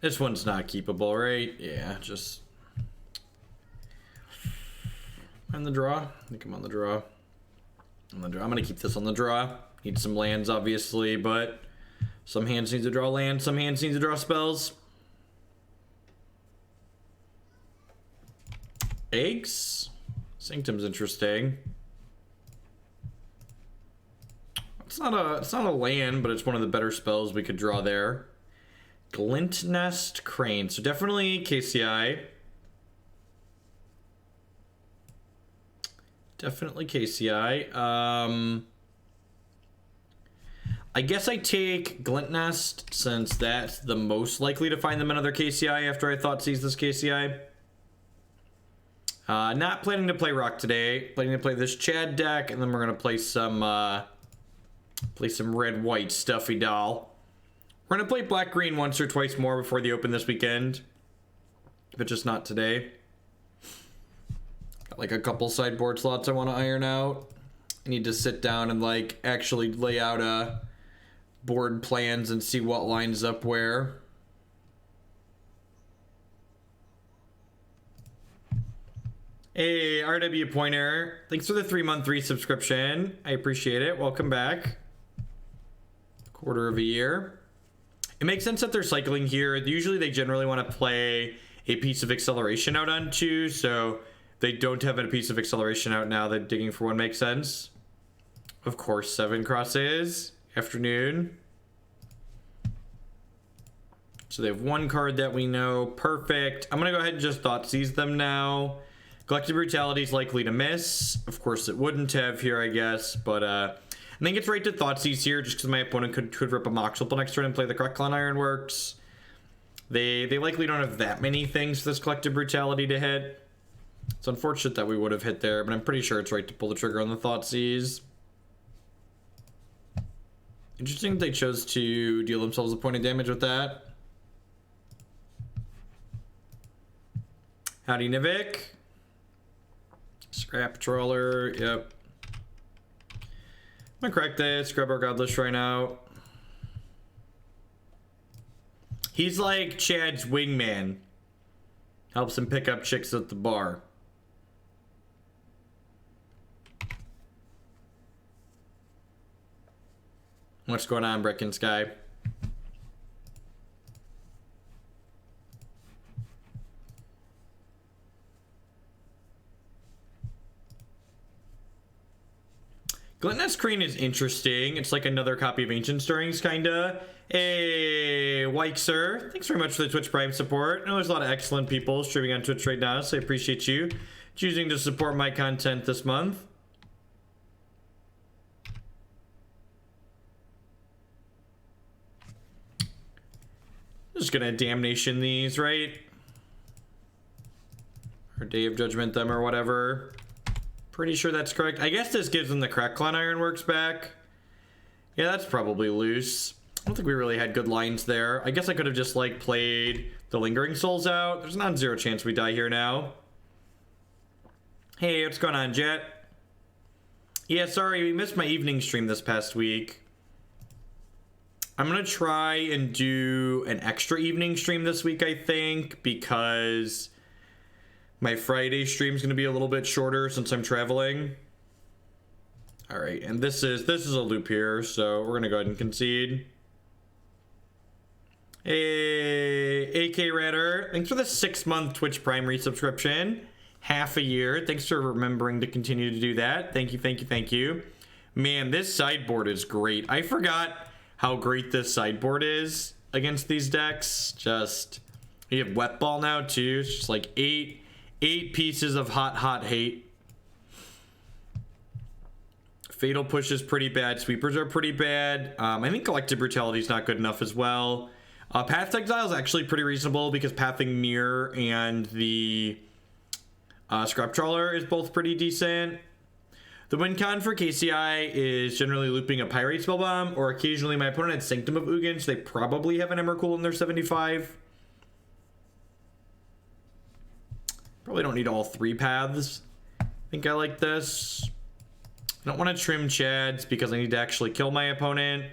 This one's not keepable, right? Yeah, just... on the draw. I think I'm on the draw. On the draw. I'm gonna keep this on the draw. Need some lands, obviously, but some hands need to draw lands, some hands need to draw spells. Eggs? Sanctum's interesting. It's not a land, but it's one of the better spells we could draw there. Glint Nest Crane. So definitely KCI. Definitely KCI. I guess I take Glint Nest since that's the most likely to find them another KCI after I Thoughtseize this KCI. Not planning to play Rock today. Planning to play this Chad deck, and then we're gonna play some red-white stuffy doll. We're gonna play black-green once or twice more before the open this weekend, but just not today. Got like a couple sideboard slots I want to iron out. I need to sit down and like actually lay out board plans and see what lines up where. Hey, RW Pointer. Thanks for the 3-month resubscription. I appreciate it. Welcome back. Quarter of a year. It makes sense that they're cycling here. Usually they generally want to play a piece of acceleration out on 2, so they don't have a piece of acceleration out now. That digging for 1 makes sense. Of course, 7 crosses. Afternoon. So they have 1 card that we know. Perfect. I'm going to go ahead and just Thoughtseize them now. Collective Brutality is likely to miss. Of course, it wouldn't have here, I guess. But I think it's right to Thoughtseize here just because my opponent could rip a Mox Opal next turn and play the correct Clan Ironworks. They likely don't have that many things for this Collective Brutality to hit. It's unfortunate that we would have hit there, but I'm pretty sure it's right to pull the trigger on the Thoughtseize. Interesting they chose to deal themselves a point of damage with that. Howdy, Nivik. Scrap Trawler, yep. I'm gonna crack this, grab our Godless Shrine out. He's like Chad's wingman. Helps him pick up chicks at the bar. What's going on, Brick and Sky? Gluttonous Crane is interesting. It's like another copy of Ancient Stirrings, kinda. Hey, Wykser. Thanks very much for the Twitch Prime support. I know there's a lot of excellent people streaming on Twitch right now, so I appreciate you choosing to support my content this month. Just gonna Damnation these, right? Or Day of Judgment them or whatever. Pretty sure that's correct. I guess this gives them the correct Clan Ironworks back. Yeah, that's probably loose. I don't think we really had good lines there. I guess I could have just like played the Lingering Souls out. There's not zero chance we die here now. Hey, what's going on, Jet? Yeah, sorry, we missed my evening stream this past week. I'm gonna try and do an extra evening stream this week, I think, because my Friday stream is going to be a little bit shorter since I'm traveling. All right, and this is a loop here, so we're going to go ahead and concede. Hey, AK Radder, thanks for the 6-month Twitch Prime resubscription. Half a year. Thanks for remembering to continue to do that. Thank you, thank you, thank you. Man, this sideboard is great. I forgot how great this sideboard is against these decks. Just, you have Wet Ball now too. It's just like 8 pieces of hot hate. Fatal Push is pretty bad. Sweepers are pretty bad. I think Collective Brutality is not good enough as well. Path to Exile is actually pretty reasonable because Pathing Mirror and the Scrap Trawler is both pretty decent. The win con for KCI is generally looping a Pyrite Spellbomb, or occasionally my opponent had Sanctum of Ugin, so they probably have an Emrakul in their 75. Probably don't need all 3 paths. I think I like this. I don't want to trim Chads because I need to actually kill my opponent.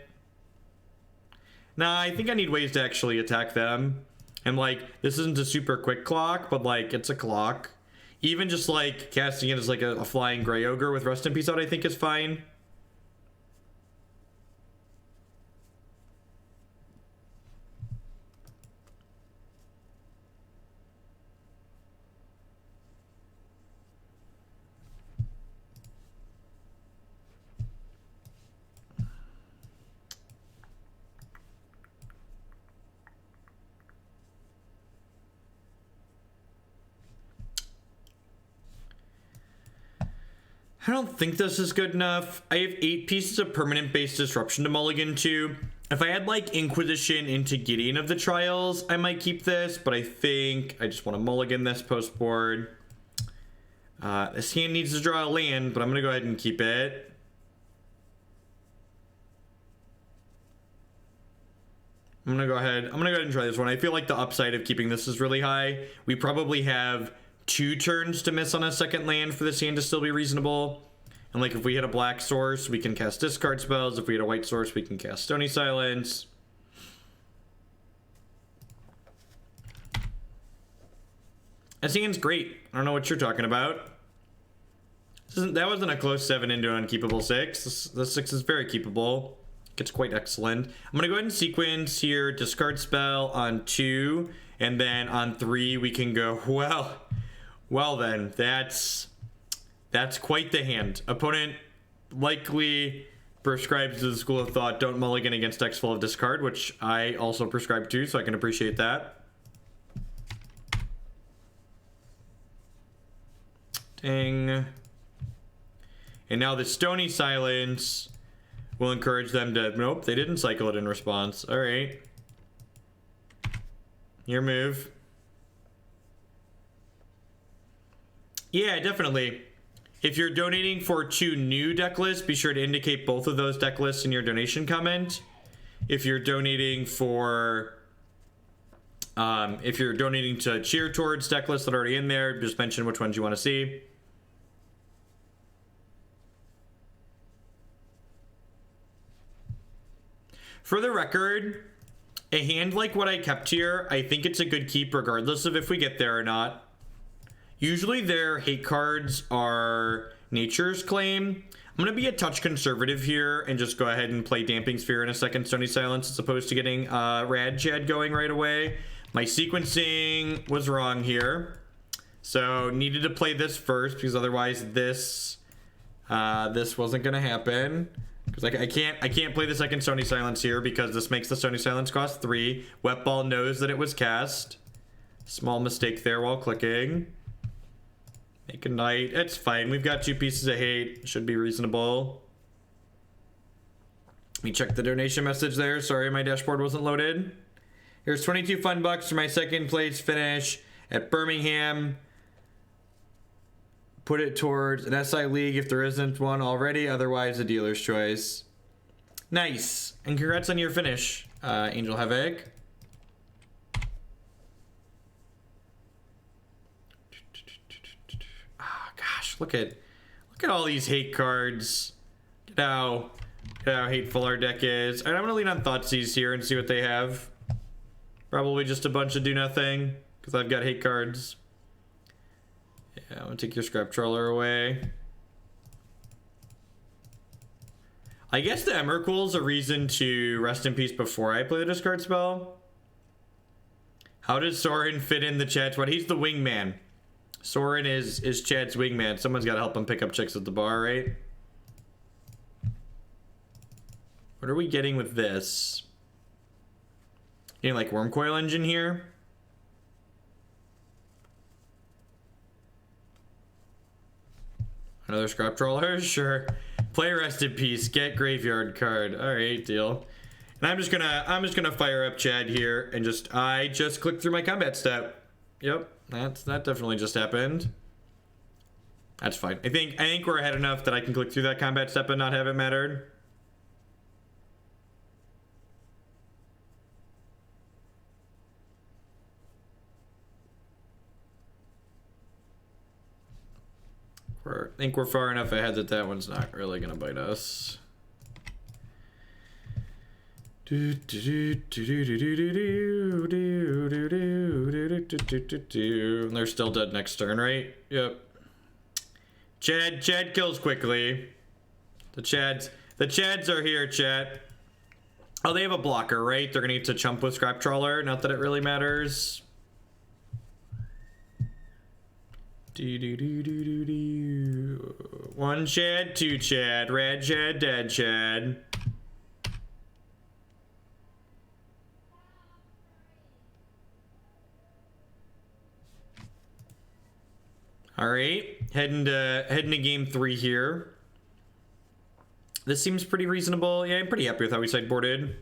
Nah, I think I need ways to actually attack them. And like, this isn't a super quick clock, but like, it's a clock. Even just like casting it as like a flying gray ogre with Rest in Peace out, I think is fine. I don't think this is good enough. I have 8 pieces of permanent base disruption to mulligan to. If I had like Inquisition into Gideon of the Trials, I might keep this, but I think I just want to mulligan this post board. This hand needs to draw a land, but I'm gonna go ahead and keep it. I'm gonna go ahead and try this one. I feel like the upside of keeping this is really high. We probably have 2 turns to miss on a second land for this hand to still be reasonable. And like if we hit a black source, we can cast discard spells. If we hit a white source, we can cast Stony Silence. This hand's great. I don't know what you're talking about. That wasn't a close 7 into an unkeepable 6. This 6 is very keepable. It's quite excellent. I'm gonna go ahead and sequence here, discard spell on 2, and then on 3 we can go, well then, that's quite the hand. Opponent likely prescribes to the school of thought, don't mulligan against decks full of discard, which I also prescribe to, so I can appreciate that. Dang. And now the Stony Silence will encourage them to... Nope, they didn't cycle it in response. All right. Your move. Yeah, definitely. If you're donating for 2 new deck lists, be sure to indicate both of those deck lists in your donation comment. If you're donating for... if you're donating to cheer towards deck lists that are already in there, just mention which ones you want to see. For the record, a hand like what I kept here, I think it's a good keep regardless of if we get there or not. Usually their hate cards are Nature's Claim. I'm going to be a touch conservative here and just go ahead and play Damping Sphere in a second Stony Silence as opposed to getting Rad Chad going right away. My sequencing was wrong here. So needed to play this first because otherwise this wasn't going to happen. Because I can't play the second Stony Silence here because this makes the Stony Silence cost 3. Wet Ball knows that it was cast. Small mistake there while clicking. Make a knight. It's fine. We've got 2 pieces of hate. Should be reasonable. Let me check the donation message there. Sorry, my dashboard wasn't loaded. Here's 22 fun bucks for my second place finish at Birmingham. Put it towards an SI League if there isn't one already. Otherwise, a dealer's choice. Nice. And congrats on your finish, Angel Havoc. Ah, gosh, look at all these hate cards. Look at how hateful our deck is. And I'm gonna lean on Thoughtseize here and see what they have. Probably just a bunch of do nothing because I've got hate cards. Yeah, I'm gonna take your Scrap Trawler away. I guess the Emrakul's a reason to rest in peace before I play the discard spell. How does Sorin fit in the chat squad? He's the wingman. Sorin is Chad's wingman. Someone's got to help him pick up chicks at the bar, right? What are we getting with this? Getting like Worm Coil Engine here? Another Scrap Trawler? Sure. Play Rest in Peace. Get Graveyard card. All right, deal. And I'm just gonna fire up Chad here and I just clicked through my combat step. Yep, that definitely just happened. That's fine. I think we're ahead enough that I can click through that combat step and not have it mattered. I think we're far enough ahead that one's not really gonna bite us. They're still dead next turn, right? Yep. Chad kills quickly. The Chads are here, chat. Oh, they have a blocker, right? They're gonna need to chump with Scrap Trawler. Not that it really matters. One Chad, two Chad, red Chad, dead Chad. All right, heading to game 3 here. This seems pretty reasonable. Yeah, I'm pretty happy with how we sideboarded.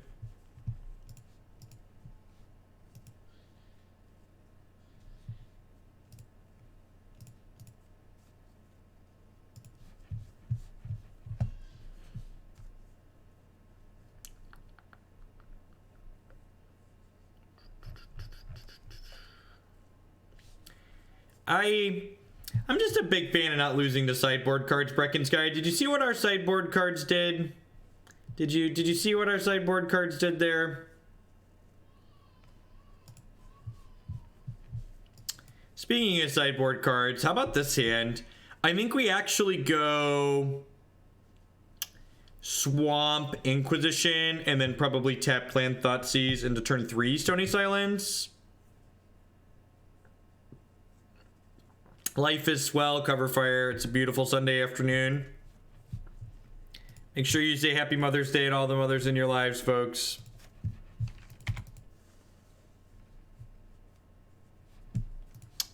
I'm just a big fan of not losing to sideboard cards, Brecken's Guy. Did you see what our sideboard cards did? Did you see what our sideboard cards did there? Speaking of sideboard cards, how about this hand? I think we actually go Swamp, Inquisition, and then probably tap Plant Thoughtseize into turn 3 Stony Silence. Life is swell, cover fire. It's a beautiful Sunday afternoon. Make sure you say Happy Mother's Day to all the mothers in your lives, folks.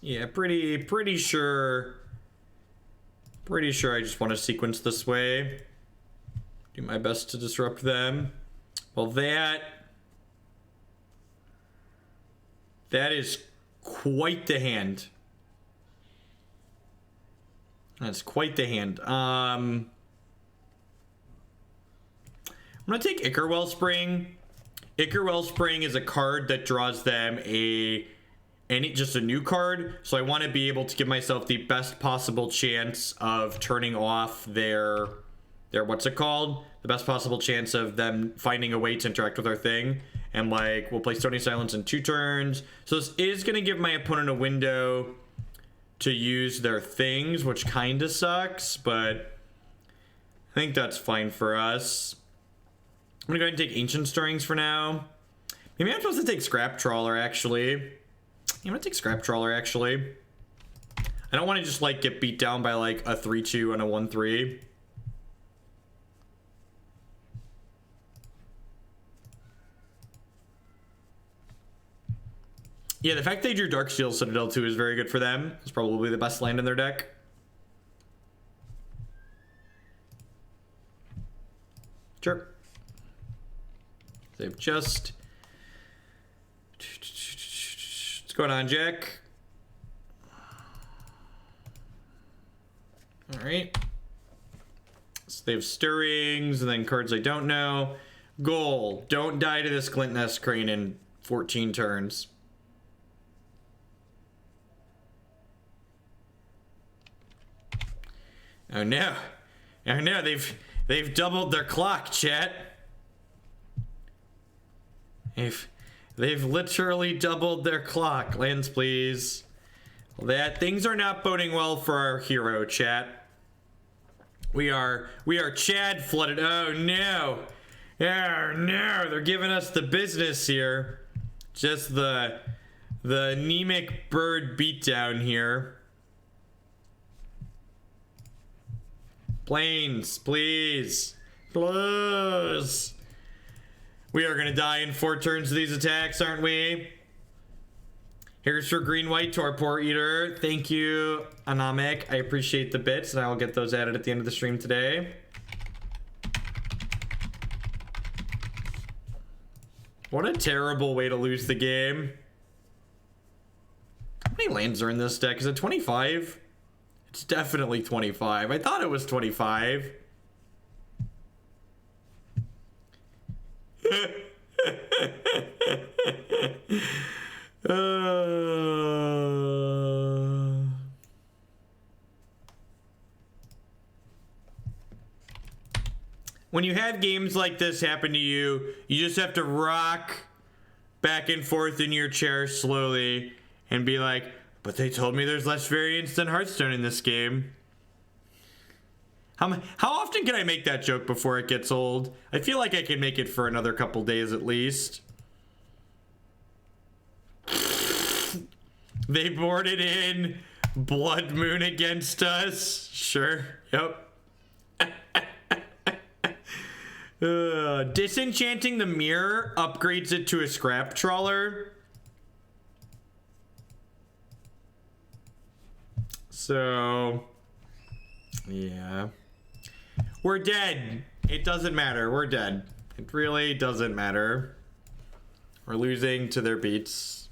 Yeah, pretty sure I just want to sequence this way. Do my best to disrupt them. Well, that is quite the hand. That's quite the hand. I'm gonna take Ichor Wellspring. Ichor Wellspring is a card that draws them just a new card. So I want to be able to give myself the best possible chance of turning off their what's it called? The best possible chance of them finding a way to interact with our thing. And like, we'll play Stony Silence in 2 turns. So this is gonna give my opponent a window to use their things, which kind of sucks, but I think that's fine for us. I'm gonna go ahead and take Ancient Stirrings for now. Maybe I'm supposed to take Scrap Trawler, actually. I'm gonna take Scrap Trawler, actually. I don't want to just like get beat down by like a 3-2 and a 1-3. Yeah, the fact they drew Darksteel Citadel too is very good for them. It's probably the best land in their deck. Sure. They've just... What's going on, Jack? Alright. So they have Stirrings, and then cards I don't know. Goal. Don't die to this Glint Nest Crane in 14 turns. Oh no. Oh no, they've doubled their clock, chat. They've literally doubled their clock. Lands, please. That things are not boding well for our hero, chat. We are Chad flooded. Oh no. Oh no, they're giving us the business here. Just the anemic bird beatdown here. Planes, please. Please. We are gonna die in 4 turns of these attacks, aren't we? Here's for green white Torpor Eater. Thank you, Anamic. I appreciate the bits, and I will get those added at the end of the stream today. What a terrible way to lose the game. How many lands are in this deck? Is it 25? It's definitely 25. I thought it was 25. when you have games like this happen to you, you just have to rock back and forth in your chair slowly and be like, but they told me there's less variance than Hearthstone in this game. How often can I make that joke before it gets old? I feel like I can make it for another couple days at least. They boarded in Blood Moon against us. Sure. Yep. Disenchanting the mirror upgrades it to a scrap trawler. So, yeah. We're dead. It doesn't matter. We're dead. It really doesn't matter. We're losing to their beats.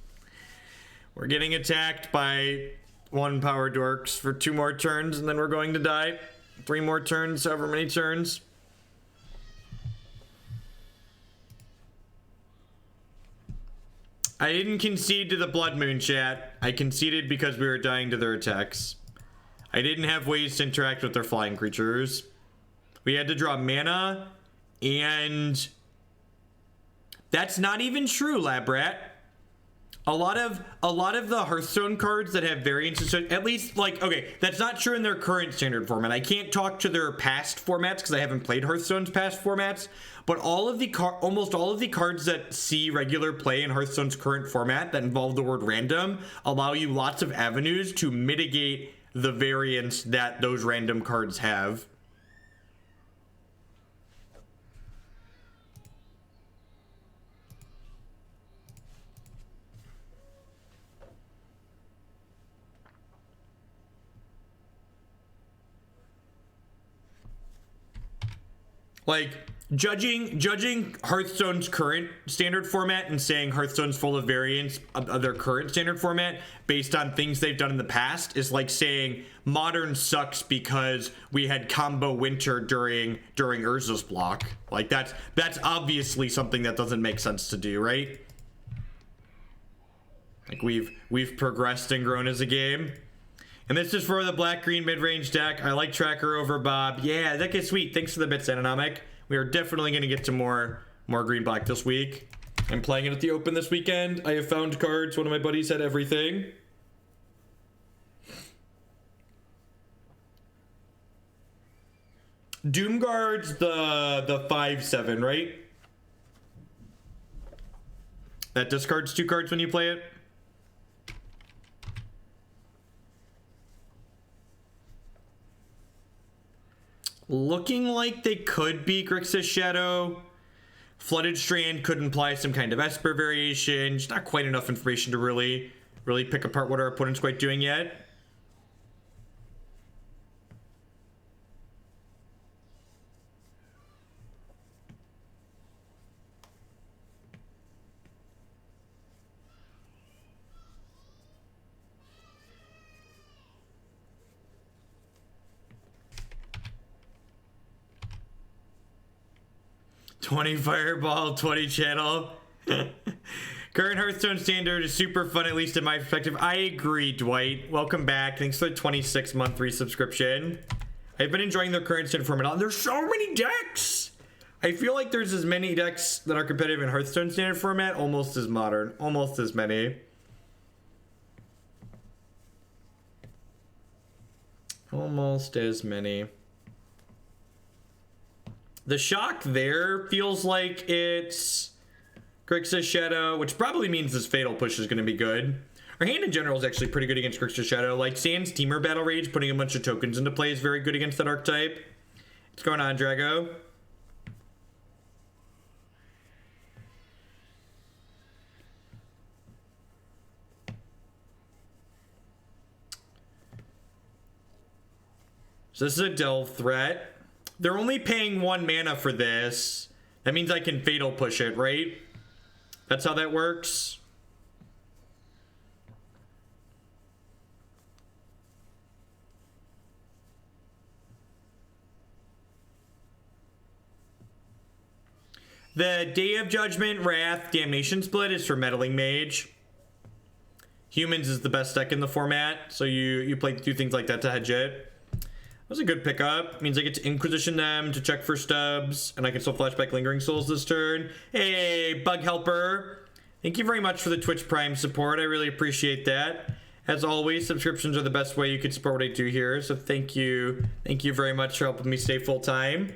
We're getting attacked by 1 power dorks for 2 more turns, and then we're going to die. 3 more turns, however many turns. I didn't concede to the Blood Moon chat. I conceded because we were dying to their attacks. I didn't have ways to interact with their flying creatures. We had to draw mana, and that's not even true, Lab Rat. A lot of the Hearthstone cards that have variants, at least, like, okay, that's not true in their current standard format. I can't talk to their past formats because I haven't played Hearthstone's past formats, but almost all of the cards that see regular play in Hearthstone's current format that involve the word random allow you lots of avenues to mitigate the variance that those random cards have. Like, judging Hearthstone's current standard format and saying Hearthstone's full of variants of their current standard format based on things they've done in the past is like saying Modern sucks because we had combo Winter during Urza's block. Like, that's obviously something that doesn't make sense to do, right? Like, we've progressed and grown as a game. And this is for the black-green mid-range deck. I like Tracker over Bob. Yeah, that gets sweet. Thanks for the bits, Anonomic. We are definitely going to get to more green-black this week. I'm playing it at the Open this weekend. I have found cards. One of my buddies had everything. Doomguard's the 5/7, right? That discards 2 cards when you play it. Looking like they could be Grixis Shadow. Flooded Strand could imply some kind of Esper variation. Just not quite enough information to really pick apart what our opponent's quite doing yet. "20 Fireball, 20 Channel." Current Hearthstone standard is super fun, at least in my perspective. I agree, Dwight. Welcome back. Thanks for the 26-month resubscription. I've been enjoying their current standard format. There's so many decks! I feel like there's as many decks that are competitive in Hearthstone standard format, almost as modern. Almost as many. Almost as many. The shock there feels like it's Grixis Shadow, which probably means this Fatal Push is going to be good. Our hand in general is actually pretty good against Grixis Shadow. Like, Sans Teamer Battle Rage, putting a bunch of tokens into play is very good against that archetype. What's going on, Drago? So this is a Delve threat. They're only paying 1 mana for this. That means I can Fatal Push it, right? That's how that works. The Day of Judgment, Wrath, Damnation split is for Meddling Mage. Humans is the best deck in the format, so you play 2 things like that to hedge it. was a good pickup. Means I get to Inquisition them to check for stubs, and I can still flashback Lingering Souls this turn. Hey, Bug Helper. Thank you very much for the Twitch Prime support. I really appreciate that. As always, subscriptions are the best way you could support what I do here, so thank you. Thank you very much for helping me stay full-time.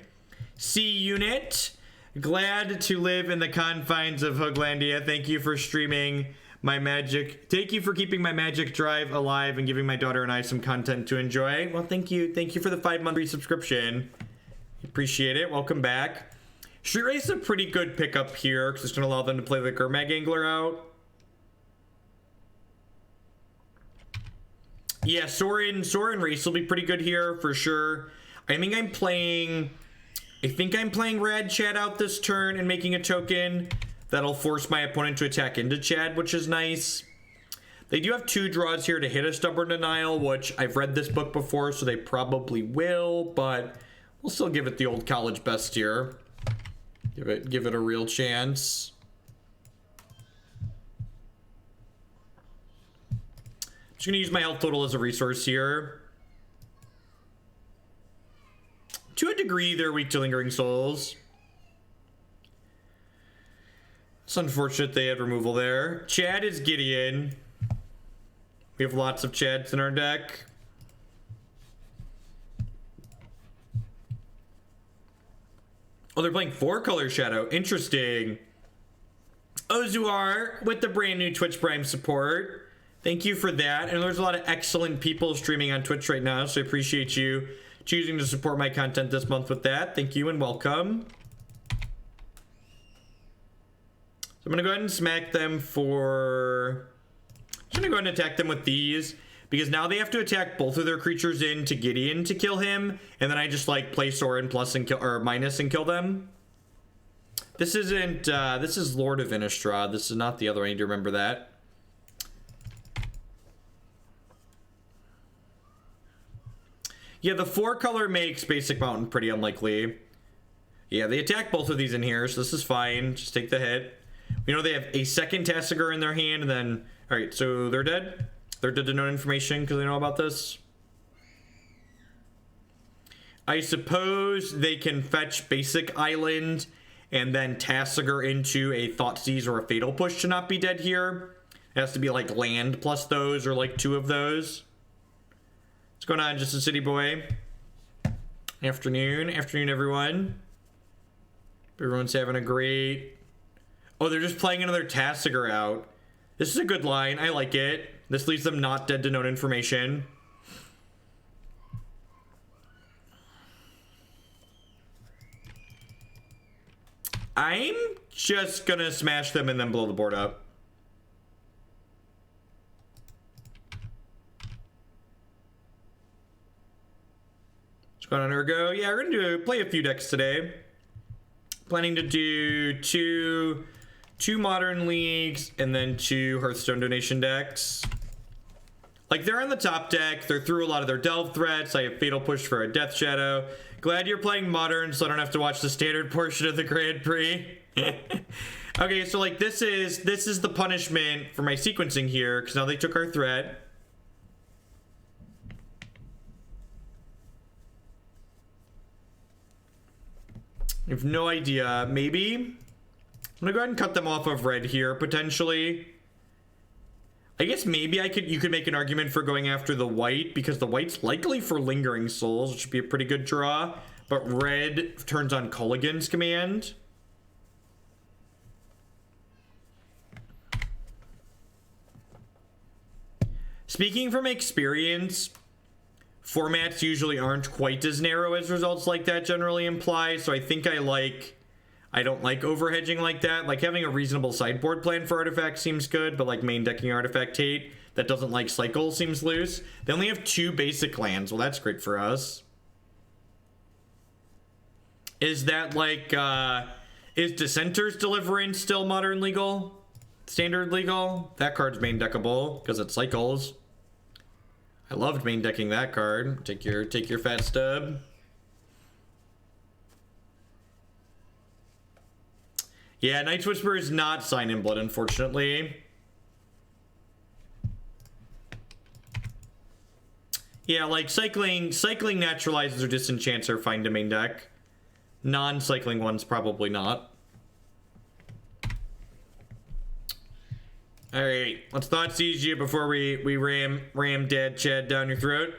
C-Unit. Glad to live in the confines of Hooglandia. Thank you for streaming my Magic. Thank you for keeping my Magic drive alive and giving my daughter and I some content to enjoy. Well, thank you. Thank you for the 5-month resubscription. Appreciate it. Welcome back. Street Race is a pretty good pickup here because it's going to allow them to play the Gurmag Angler out. Yeah, Sorin Race will be pretty good here for sure. I think I'm playing Rad Chad out this turn and making a token that'll force my opponent to attack into Chad, which is nice. They do have 2 draws here to hit a Stubborn Denial, which I've read this book before, so they probably will, but we'll still give it the old college best here. Give it a real chance. I'm just gonna use my health total as a resource here. To a degree, they're weak to Lingering Souls. It's unfortunate they had removal there. Chad is Gideon. We have lots of Chads in our deck. Oh, they're playing 4-color Shadow. Interesting. Ozuar with the brand new Twitch Prime support. Thank you for that. And there's a lot of excellent people streaming on Twitch right now, so I appreciate you choosing to support my content this month with that. Thank you and welcome. So I'm going to go ahead and smack them for... I'm going to go ahead and attack them with these, because now they have to attack both of their creatures into Gideon to kill him, and then I just like play Sorin plus and kill, or minus and kill them. This isn't, this is Lord of Innistrad. This is not the other one. I need to remember that. Yeah, the 4-color makes Basic Mountain pretty unlikely. Yeah, they attack both of these in here, so this is fine. Just take the hit. We know they have a second Tasigur in their hand, and then... Alright, so they're dead. They're dead to known information because they know about this. I suppose they can fetch Basic Island and then Tasigur into a Thoughtseize or a Fatal Push to not be dead here. It has to be like land plus those or like 2 of those. What's going on, Just a City Boy? Afternoon. Afternoon, everyone. Everyone's having a great... Oh, they're just playing another Tasigur out. This is a good line. I like it. This leaves them not dead to known information. I'm just gonna smash them and then blow the board up. What's going on, Ergo? Yeah, we're gonna play a few decks today. Planning to do two Modern Leagues and then 2 Hearthstone donation decks. Like, they're on the top deck. They're through a lot of their Delve threats. I have Fatal Push for a Death Shadow. Glad you're playing Modern so I don't have to watch the standard portion of the Grand Prix. Okay, so like this is the punishment for my sequencing here, because now they took our threat. I have no idea. Maybe I'm gonna go ahead and cut them off of red here, potentially. I guess maybe you could make an argument for going after the white, because the white's likely for Lingering Souls, which would be a pretty good draw. But red turns on Culligan's command. Speaking from experience, formats usually aren't quite as narrow as results like that generally imply, so I think I don't like overhedging like that. Like, having a reasonable sideboard plan for artifacts seems good, but like main decking artifact hate that doesn't like cycle seems loose. They only have 2 basic lands. Well, that's great for us. Is that like, is Dissenter's Deliverance still modern legal? Standard legal? That card's main deckable because it cycles. I loved main decking that card. Take your fat stub. Yeah, Night's Whisper is not Sign in Blood, unfortunately. Yeah, like cycling naturalizes or disenchants are fine to main deck. Non-cycling ones probably not. All right, let's Thoughtseize you before we ram dead Chad down your throat.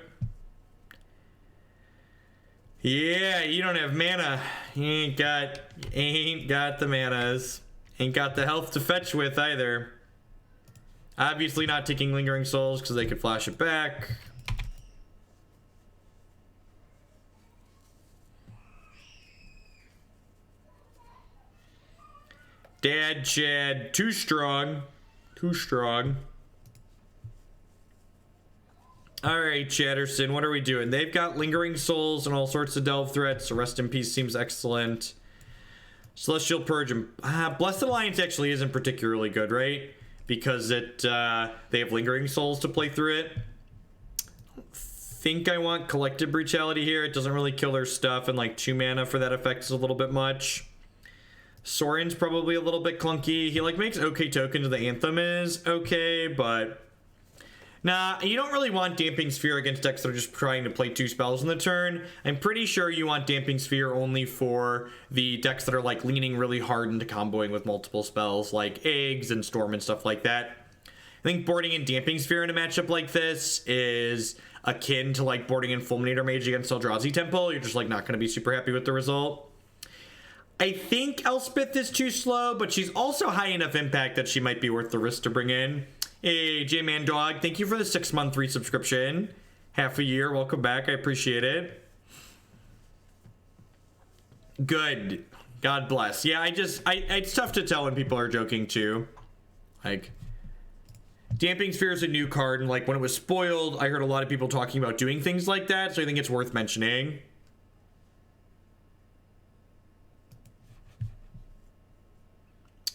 Yeah, you don't have mana. You ain't got the manas. Ain't got the health to fetch with either. Obviously not taking Lingering Souls because they could flash it back. Dad Chad, too strong. Too strong. Alright, Chatterson, what are we doing? They've got Lingering Souls and all sorts of delve threats, so Rest in Peace seems excellent. Celestial Purge and Blessed Alliance actually isn't particularly good, right? Because it they have Lingering Souls to play through it. I think I want Collective Brutality here. It doesn't really kill their stuff, and like 2 mana for that effect is a little bit much. Sorin's probably a little bit clunky. He like makes okay tokens. The Anthem is okay, but nah, you don't really want Damping Sphere against decks that are just trying to play 2 spells in the turn. I'm pretty sure you want Damping Sphere only for the decks that are like leaning really hard into comboing with multiple spells like Eggs and Storm and stuff like that. I think boarding in Damping Sphere in a matchup like this is akin to like boarding in Fulminator Mage against Eldrazi Temple. You're just like not going to be super happy with the result. I think Elspeth is too slow, but she's also high enough impact that she might be worth the risk to bring in. Hey, J-Man Dog, thank you for the 6-month resubscription. Half a year, welcome back, I appreciate it. Good. God bless. Yeah, it's tough to tell when people are joking too. Like, Damping Sphere is a new card, and like when it was spoiled, I heard a lot of people talking about doing things like that, so I think it's worth mentioning.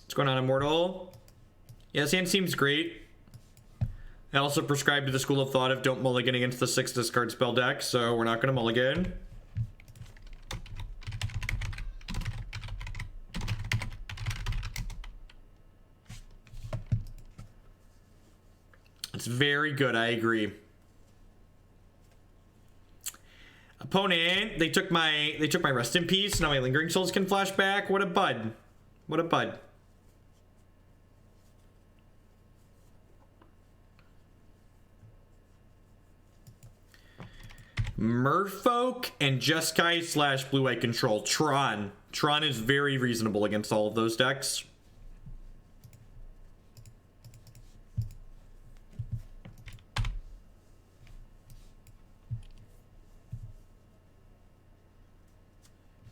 What's going on, Immortal? Yeah, this hand seems great. I also prescribe to the school of thought of don't mulligan against the 6 discard spell deck, so we're not going to mulligan. It's very good, I agree. Opponent, they took my Rest in Peace, now my Lingering Souls can flash back. What a bud. What a bud. Merfolk and Jeskai / Blue Eye Control. Tron. Tron is very reasonable against all of those decks.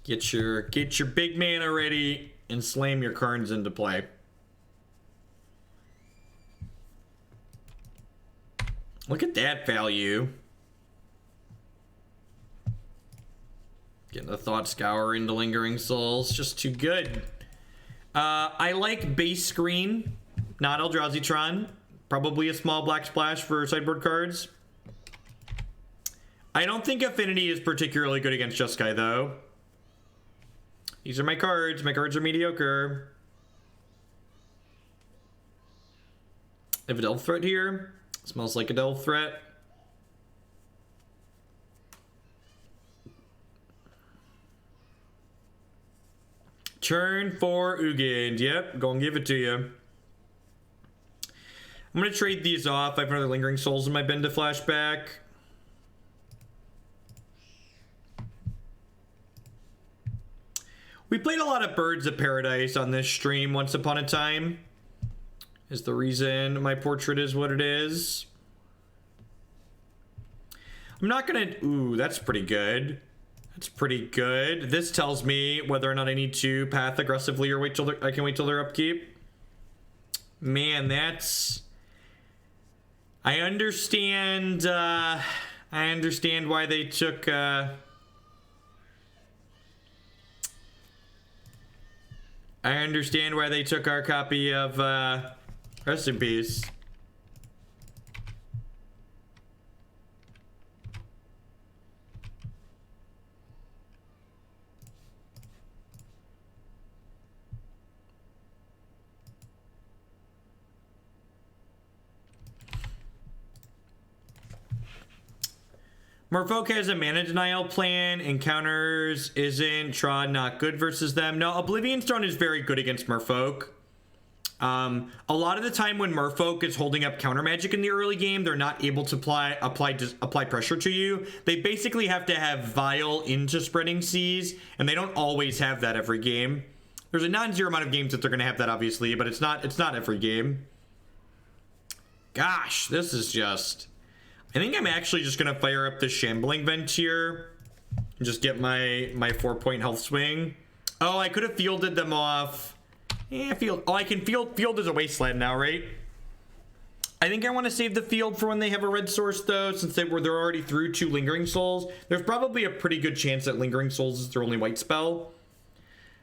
Get your big mana ready and slam your cards into play. Look at that value. Getting the Thought Scour into Lingering Souls, just too good. I like base screen, not Eldrazi Tron. Probably a small black splash for sideboard cards. I don't think Affinity is particularly good against Jeskai, though. These are my cards. My cards are mediocre. I have a Delve Threat here. Smells like a Delve Threat. Turn 4 Ugin. Yep, go and give it to you. I'm going to trade these off. I have another Lingering Souls in my bin to flashback. We played a lot of Birds of Paradise on this stream once upon a time. Is the reason my portrait is what it is. I'm not going to... Ooh, that's pretty good. That's pretty good. This tells me whether or not I need to path aggressively or wait till I can wait till their upkeep. Man, that's... I understand why they took... I understand why they took our copy of Rest in Peace. Merfolk has a mana denial plan. Encounters isn't. Trod not good versus them. No, Oblivion Stone is very good against Merfolk. A lot of the time when Merfolk is holding up counter magic in the early game, they're not able to apply pressure to you. They basically have to have Vial into Spreading Seas, and they don't always have that every game. There's a non-zero amount of games that they're going to have that, obviously, but it's not every game. Gosh, this is just... I think I'm actually just going to fire up the Shambling Vent here and just get my 4-point health swing. Oh, I could have fielded them off. Yeah, field. Oh, I can field as a wasteland now, right? I think I want to save the field for when they have a red source, though, since they're already through 2 Lingering Souls. There's probably a pretty good chance that Lingering Souls is their only white spell.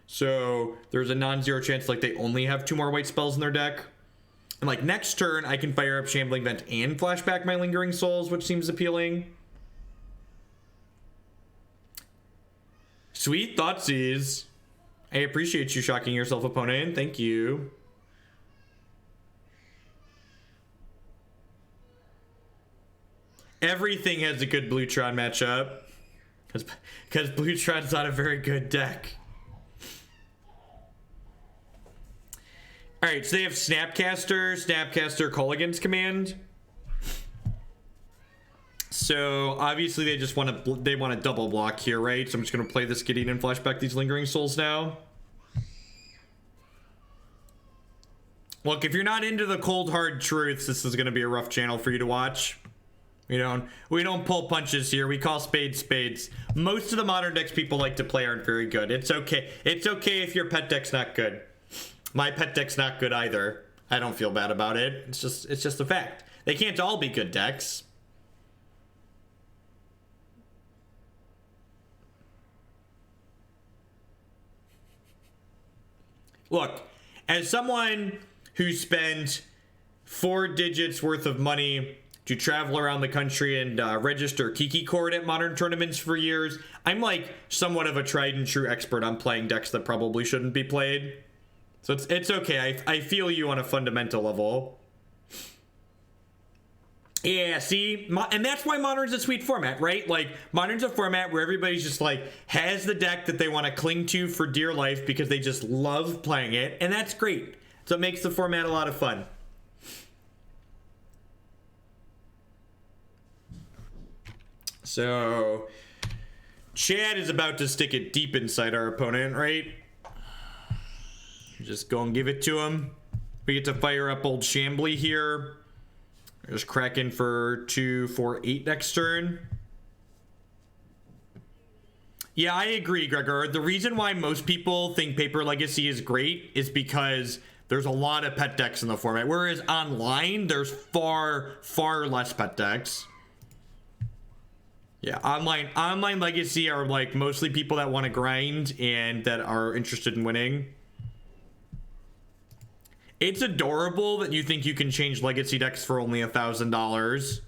So there's a non-zero chance like they only have 2 more white spells in their deck. And like next turn, I can fire up Shambling Vent and flash back my Lingering Souls, which seems appealing. Sweet Thoughtseize. I appreciate you shocking yourself, opponent. Thank you. Everything has a good Bluetron matchup. Because Bluetron's not a very good deck. Alright, so they have Snapcaster, Colligan's Command. So obviously they just want to double block here, right? So I'm just going to play this Gideon and flash back these Lingering Souls now. Look, if you're not into the cold hard truths, this is going to be a rough channel for you to watch. We don't pull punches here. We call spades spades. Most of the modern decks people like to play aren't very good. It's okay. It's okay if your pet deck's not good. My pet deck's not good either. I don't feel bad about it. It's just a fact. They can't all be good decks. Look, as someone who spent 4 digits worth of money to travel around the country and register Kiki Cord at modern tournaments for years, I'm like somewhat of a tried and true expert on playing decks that probably shouldn't be played. So it's okay. I feel you on a fundamental level. Yeah, see? And that's why Modern's a sweet format, right? Like, Modern's a format where everybody's just like, has the deck that they want to cling to for dear life because they just love playing it. And that's great. So it makes the format a lot of fun. So, Chad is about to stick it deep inside our opponent, right? Just go and give it to him. We get to fire up old Shambly here. Just cracking for 2, 4, 8 next turn. Yeah, I agree, Gregor. The reason why most people think Paper Legacy is great is because there's a lot of pet decks in the format. Whereas online, there's far, far less pet decks. Yeah, online Legacy are like mostly people that want to grind and that are interested in winning. It's adorable that you think you can change Legacy decks for only $1,000.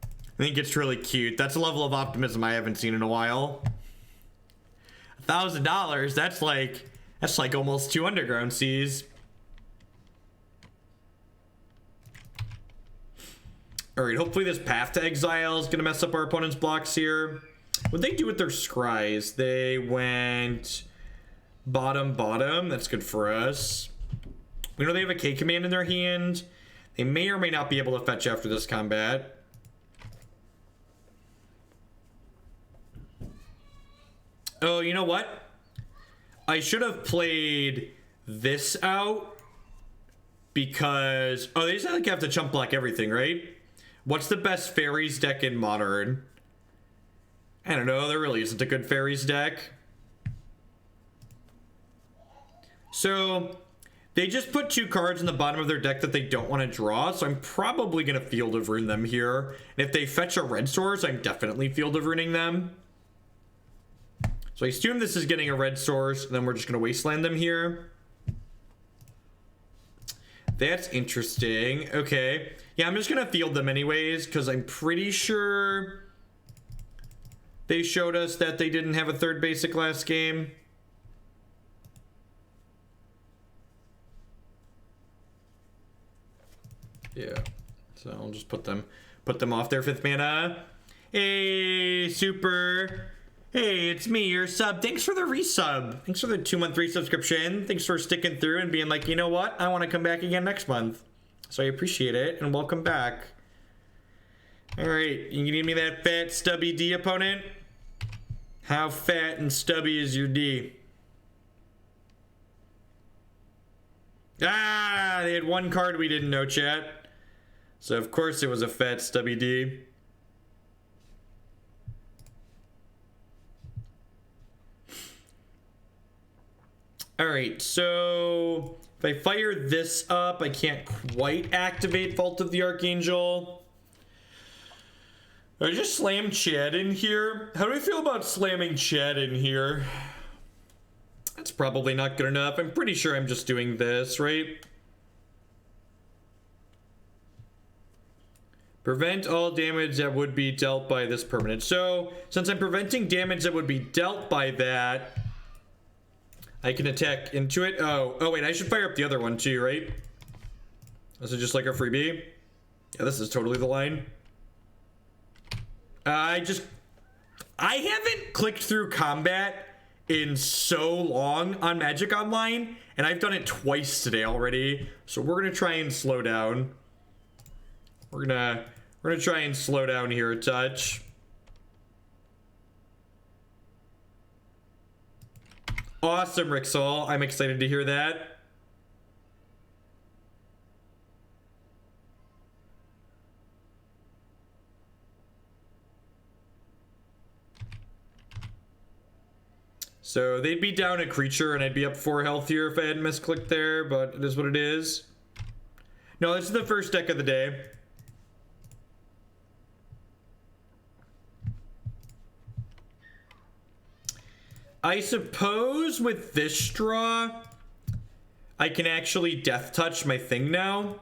I think it's really cute. That's a level of optimism I haven't seen in a while. $1,000, that's like almost 2 Underground Seas. Alright, hopefully this Path to Exile is going to mess up our opponent's blocks here. What'd they do with their scries? They went bottom. That's good for us. We know they have a K command in their hand. They may or may not be able to fetch after this combat. Oh, you know what? I should have played this out because... Oh, they just have to chump block everything, right? What's the best fairies deck in Modern? I don't know. There really isn't a good fairies deck. So... They just put 2 cards in the bottom of their deck that they don't want to draw, so I'm probably going to Field of Rune them here. And if they fetch a red source, I'm definitely Field of Runing them. So I assume this is getting a red source, and then we're just going to Wasteland them here. That's interesting. Okay. Yeah, I'm just going to Field them anyways, because I'm pretty sure they showed us that they didn't have a 3rd basic last game. Yeah, so I'll just put them off their 5th mana. Hey, Super. Hey, it's me, your sub. Thanks for the resub. Thanks for the 2-month resubscription. Thanks for sticking through and being like, you know what? I want to come back again next month. So I appreciate it, and welcome back. All right, you need me that fat, stubby D opponent? How fat and stubby is your D? Ah, they had one card we didn't know, chat. So of course it was a fat, stubby D. All right, so if I fire this up, I can't quite activate Vault of the Archangel. I just slammed Chad in here. How do I feel about slamming Chad in here? That's probably not good enough. I'm pretty sure I'm just doing this, right? Prevent all damage that would be dealt by this permanent. So, since I'm preventing damage that would be dealt by that, I can attack into it. Oh wait, I should fire up the other one too, right? This is just like a freebie. Yeah, this is totally the line. I haven't clicked through combat in so long on Magic Online, and I've done it twice today already. So we're gonna try and slow down. We're gonna try and slow down here a touch. Awesome, Rixol. I'm excited to hear that. So they'd be down a creature and I'd be up 4 health here if I hadn't misclicked there, but it is what it is. No, this is the first deck of the day. I suppose with this draw, I can actually death touch my thing now.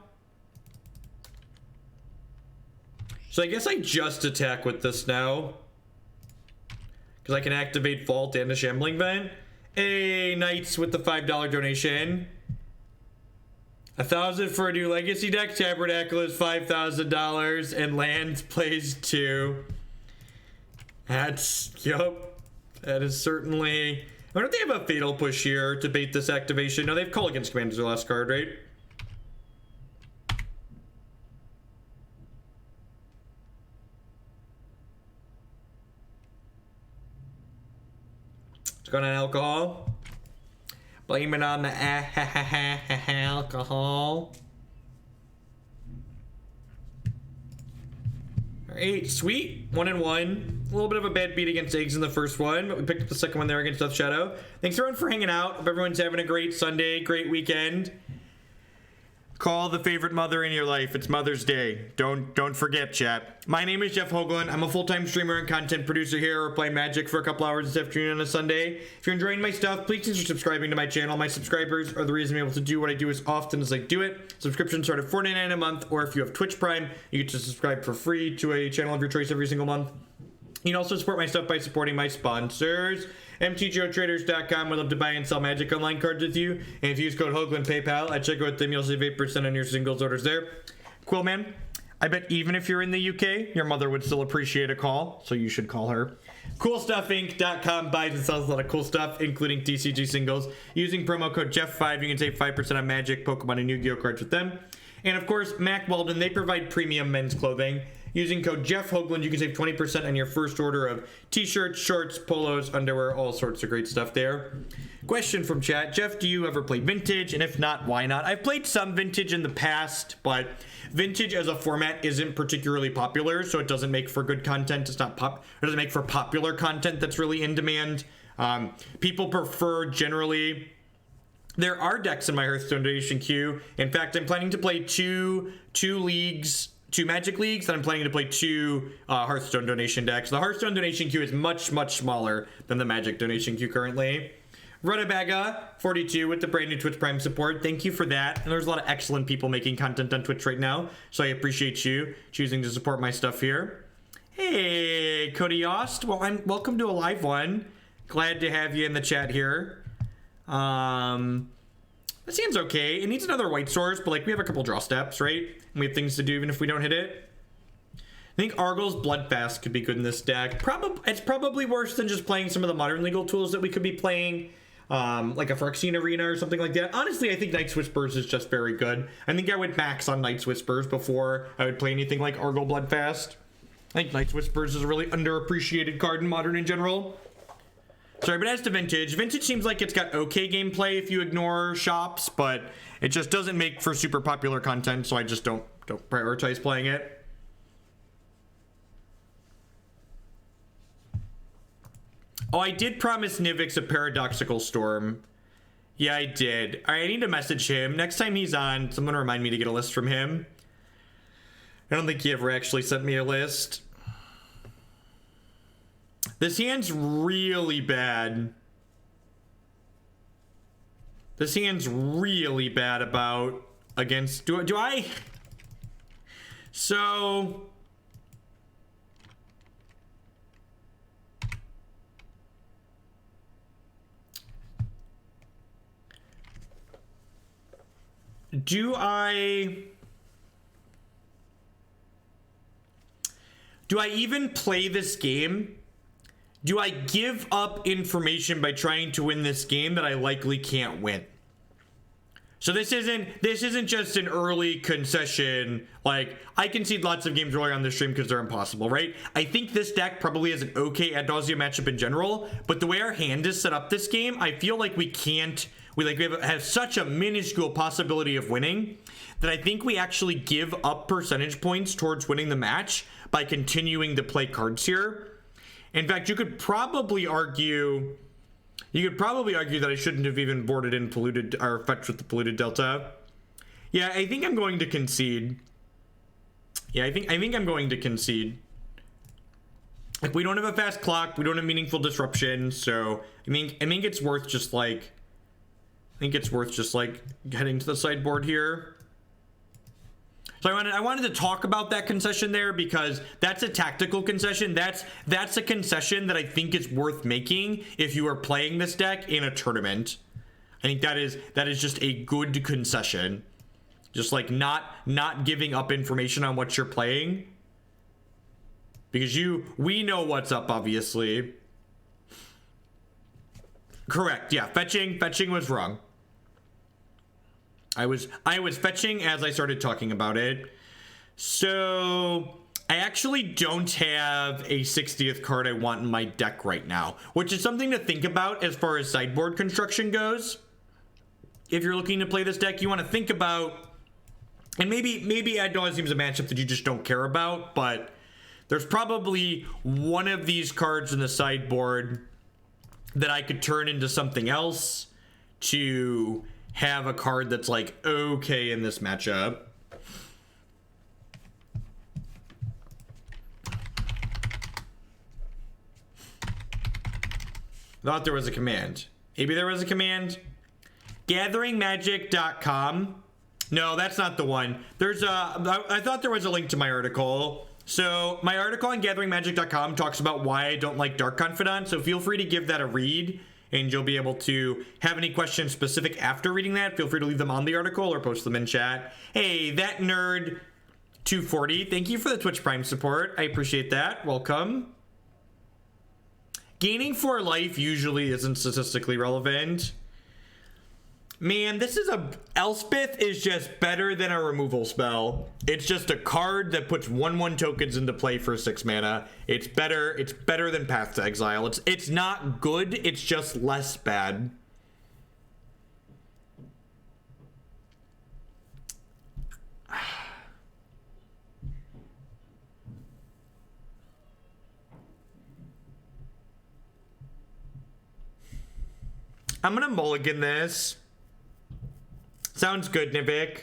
So I guess I just attack with this now. Because I can activate Vault and a Shambling Vent. Hey, Knights with the $5 donation. 1,000 for a new Legacy deck. Tabernacle is $5,000. And land plays 2. That's, yup. That is certainly... I wonder if they have a Fatal Push here to bait this activation. No, they have Call Against Command as their last card, right? It's going on alcohol. Blame it on the alcohol. Alright, sweet. 1 and 1. A little bit of a bad beat against Eggs in the first one, but we picked up the second one there against Death Shadow. Thanks everyone for hanging out. Hope everyone's having a great Sunday, great weekend. Call the favorite mother in your life. It's Mother's Day. Don't forget, chat. My name is Jeff Hoagland. I'm a full-time streamer and content producer here. We're playing Magic for a couple hours this afternoon on a Sunday. If you're enjoying my stuff, please consider subscribing to my channel. My subscribers are the reason I'm able to do what I do as often as I do it. Subscriptions start at $4.99 a month, or if you have Twitch Prime, you get to subscribe for free to a channel of your choice every single month. You can also support my stuff by supporting my sponsors. MTGOtraders.com would love to buy and sell Magic Online cards with you. And if you use code Hoagland PayPal, at checkout with them, you'll save 8% on your singles orders there. Quillman, I bet even if you're in the UK, your mother would still appreciate a call, so you should call her. CoolStuffInc.com buys and sells a lot of cool stuff, including TCG singles. Using promo code Jeff5, you can save 5% on Magic, Pokemon, and Yu-Gi-Oh cards with them. And of course, Mack Weldon, they provide premium men's clothing. Using code Jeff Hoagland, you can save 20% on your first order of t-shirts, shorts, polos, underwear, all sorts of great stuff there. Question from chat. Jeff, do you ever play Vintage? And if not, why not? I've played some Vintage in the past, but Vintage as a format isn't particularly popular, so it doesn't make for good content. It doesn't make for popular content that's really in demand. People prefer generally... There are decks in my Hearthstone donation queue. In fact, I'm planning to play two Magic Leagues, and I'm planning to play 2 Hearthstone donation decks. The Hearthstone donation queue is much, much smaller than the Magic donation queue currently. Runabaga42 with the brand new Twitch Prime support. Thank you for that. And there's a lot of excellent people making content on Twitch right now, so I appreciate you choosing to support my stuff here. Hey, Cody Yost. Well, welcome to a live one. Glad to have you in the chat here. That seems okay. It needs another white source, but like we have a couple draw steps, right? And we have things to do even if we don't hit it. think Argyl's Bloodfast could be good in this deck. It's probably worse than just playing some of the modern legal tools that we could be playing, like a Phyrexian Arena or something like that. Honestly, I think Night's Whispers is just very good. I think I would max on Night's Whispers before I would play anything like Argyl Bloodfast. I think Night's Whispers is a really underappreciated card in Modern in general. Sorry, but as to Vintage, Vintage seems like it's got okay gameplay if you ignore shops, but it just doesn't make for super popular content, so I just don't prioritize playing it. Oh, I did promise Nivix a Paradoxical Storm. Yeah, I did. All right, I need to message him. Next time he's on, someone remind me to get a list from him. I don't think he ever actually sent me a list. This hand's really bad. This hand's really bad about against... Do I... So... Do I even play this game? Do I give up information by trying to win this game that I likely can't win? So this isn't just an early concession. Like, I concede lots of games early on the stream because they're impossible, right? I think this deck probably has an okay ad nauseum matchup in general, but the way our hand is set up this game, I feel like we have such a minuscule possibility of winning that I think we actually give up percentage points towards winning the match by continuing to play cards here. In fact, you could probably argue that I shouldn't have even boarded in polluted or fetched with the polluted delta. Yeah, I think I'm going to concede. Yeah, I think I'm going to concede. Like, we don't have a fast clock, we don't have meaningful disruption, so I think it's worth just like heading to the sideboard here. So I wanted to talk about that concession there because that's a tactical concession. That's a concession that I think is worth making if you are playing this deck in a tournament. I think that is just a good concession. Just like not giving up information on what you're playing. Because we know what's up, obviously. Correct, yeah, fetching was wrong. I was fetching as I started talking about it. So I actually don't have a 60th card I want in my deck right now, which is something to think about as far as sideboard construction goes. If you're looking to play this deck, you want to think about, and maybe ad nauseum's a matchup that you just don't care about, but there's probably one of these cards in the sideboard that I could turn into something else to have a card that's like okay in this matchup. Thought there was a command. Maybe there was a command. Gatheringmagic.com. No, that's not the one. I thought there was a link to my article. So my article on gatheringmagic.com talks about why I don't like Dark Confidant, so feel free to give that a read, and you'll be able to have any questions specific after reading that. Feel free to leave them on the article or post them in chat. Hey, that nerd 240, thank you for the Twitch Prime support. I appreciate that. Welcome. Gaining 4 life usually isn't statistically relevant. Man, Elspeth is just better than a removal spell. It's just a card that puts 1/1 tokens into play for 6 mana. It's better than Path to Exile. It's not good, it's just less bad. I'm gonna mulligan this. Sounds good, Nivik.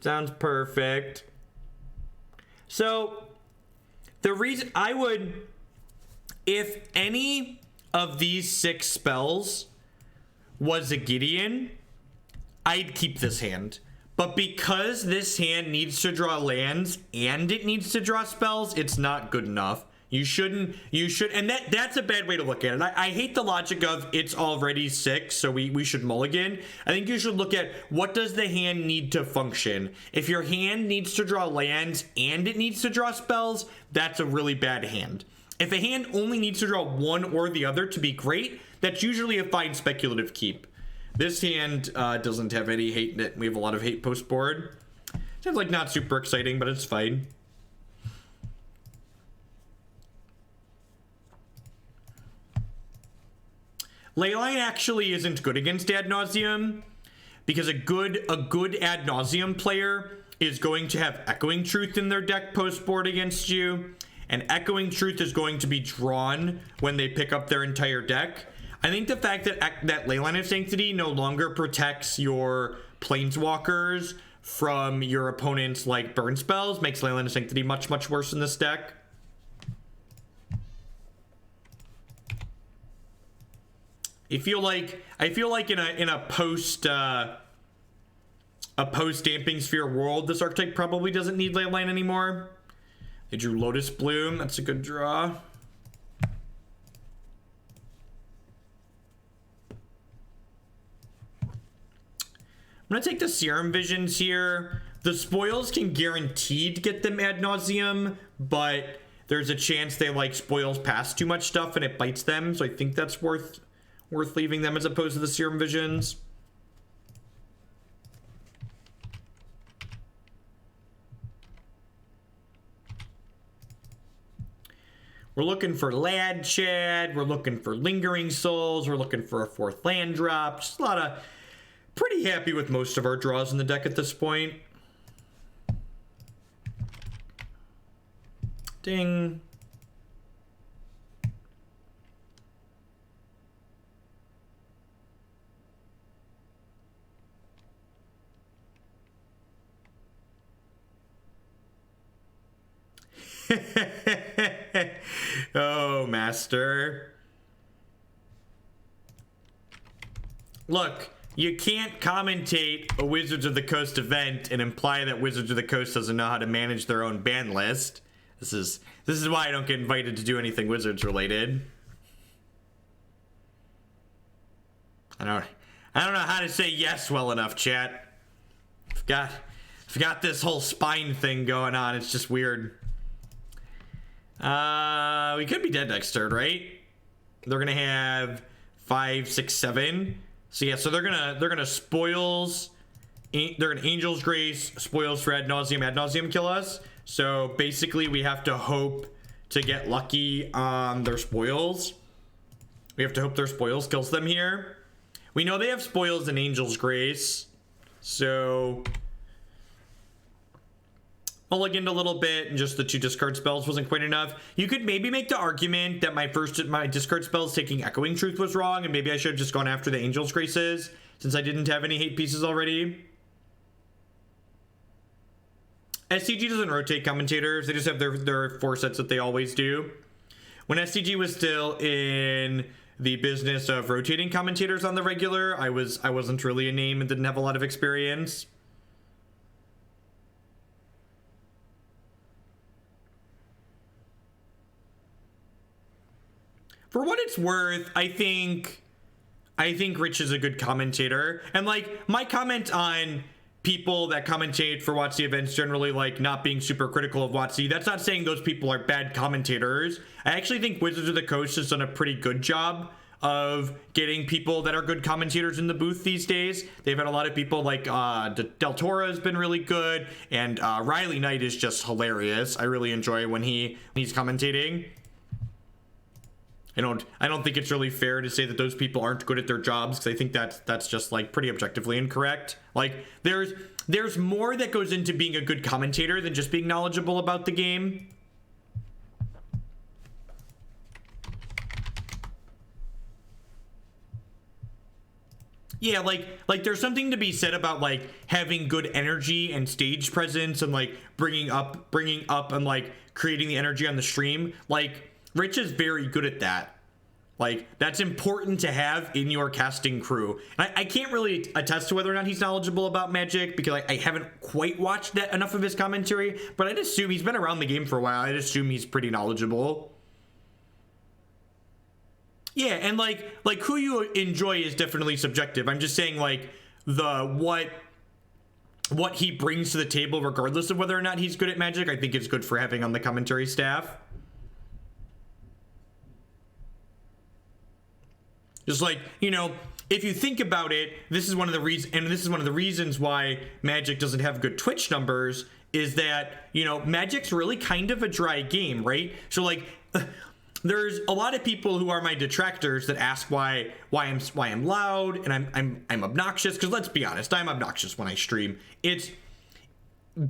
Sounds perfect. So, the reason I would, if any of these 6 spells was a Gideon, I'd keep this hand. But because this hand needs to draw lands and it needs to draw spells, it's not good enough. You shouldn't, and that's a bad way to look at it. I hate the logic of it's already 6, so we should mulligan. I think you should look at what does the hand need to function. If your hand needs to draw lands and it needs to draw spells, that's a really bad hand. If a hand only needs to draw one or the other to be great, that's usually a fine speculative keep. This hand doesn't have any hate in it. We have a lot of hate post board. It's like not super exciting, but it's fine. Leyline actually isn't good against Ad Nauseum because a good Ad Nauseum player is going to have Echoing Truth in their deck post board against you, and Echoing Truth is going to be drawn when they pick up their entire deck. I think the fact that Leyline of Sanctity no longer protects your Planeswalkers from your opponent's like burn spells makes Leyline of Sanctity much worse in this deck. I feel like in a post Damping Sphere world, this archetype probably doesn't need Leyline anymore. They drew Lotus Bloom. That's a good draw. I'm gonna take the Serum Visions here. The spoils can guaranteed get them Ad Nauseum, but there's a chance they like spoils past too much stuff and it bites them. So I think that's worth leaving them as opposed to the Serum Visions. We're looking for Lad Chad. We're looking for Lingering Souls. We're looking for a 4th land drop. Just a lot of... Pretty happy with most of our draws in the deck at this point. Ding. Oh, Master. Look, you can't commentate a Wizards of the Coast event and imply that Wizards of the Coast doesn't know how to manage their own ban list. This is why I don't get invited to do anything Wizards related. I don't know how to say yes well enough, chat. I've got this whole spine thing going on. It's just weird. We could be dead next turn, right? They're gonna have 5, 6, 7. So yeah, so they're gonna spoils. They're gonna Angel's Grace, spoils for Ad Nauseum kill us. So basically, we have to hope to get lucky on their spoils. We have to hope their spoils kills them here. We know they have spoils and Angel's Grace, so mulliganed a little bit, and just the 2 discard spells wasn't quite enough. You could maybe make the argument that my discard spells taking Echoing Truth was wrong, and maybe I should have just gone after the Angel's Graces since I didn't have any hate pieces already. SCG doesn't rotate commentators. They just have their 4 sets that they always do. When SCG was still in the business of rotating commentators on the regular, I wasn't really a name and didn't have a lot of experience. For what it's worth, I think Rich is a good commentator. And like my comment on people that commentate for WotC events generally like not being super critical of WotC, that's not saying those people are bad commentators. I actually think Wizards of the Coast has done a pretty good job of getting people that are good commentators in the booth these days. They've had a lot of people like Del Toro has been really good, and Riley Knight is just hilarious. I really enjoy when he's commentating. I don't think it's really fair to say that those people aren't good at their jobs, because I think that's just like pretty objectively incorrect. Like there's more that goes into being a good commentator than just being knowledgeable about the game. Yeah, like there's something to be said about like having good energy and stage presence and like bringing up and like creating the energy on the stream. Like Rich is very good at that. Like that's important to have in your casting crew. I can't really attest to whether or not he's knowledgeable about Magic because I haven't quite watched enough of his commentary, but I'd assume he's been around the game for a while. I'd assume he's pretty knowledgeable. Yeah, and like who you enjoy is definitely subjective. I'm just saying like what he brings to the table, regardless of whether or not he's good at Magic, I think is good for having on the commentary staff. Just like, you know, if you think about it, this is one of the reasons why Magic doesn't have good Twitch numbers, is that, you know, Magic's really kind of a dry game, right? So like there's a lot of people who are my detractors that ask why I'm loud and I'm obnoxious, because let's be honest, I'm obnoxious when I stream. It's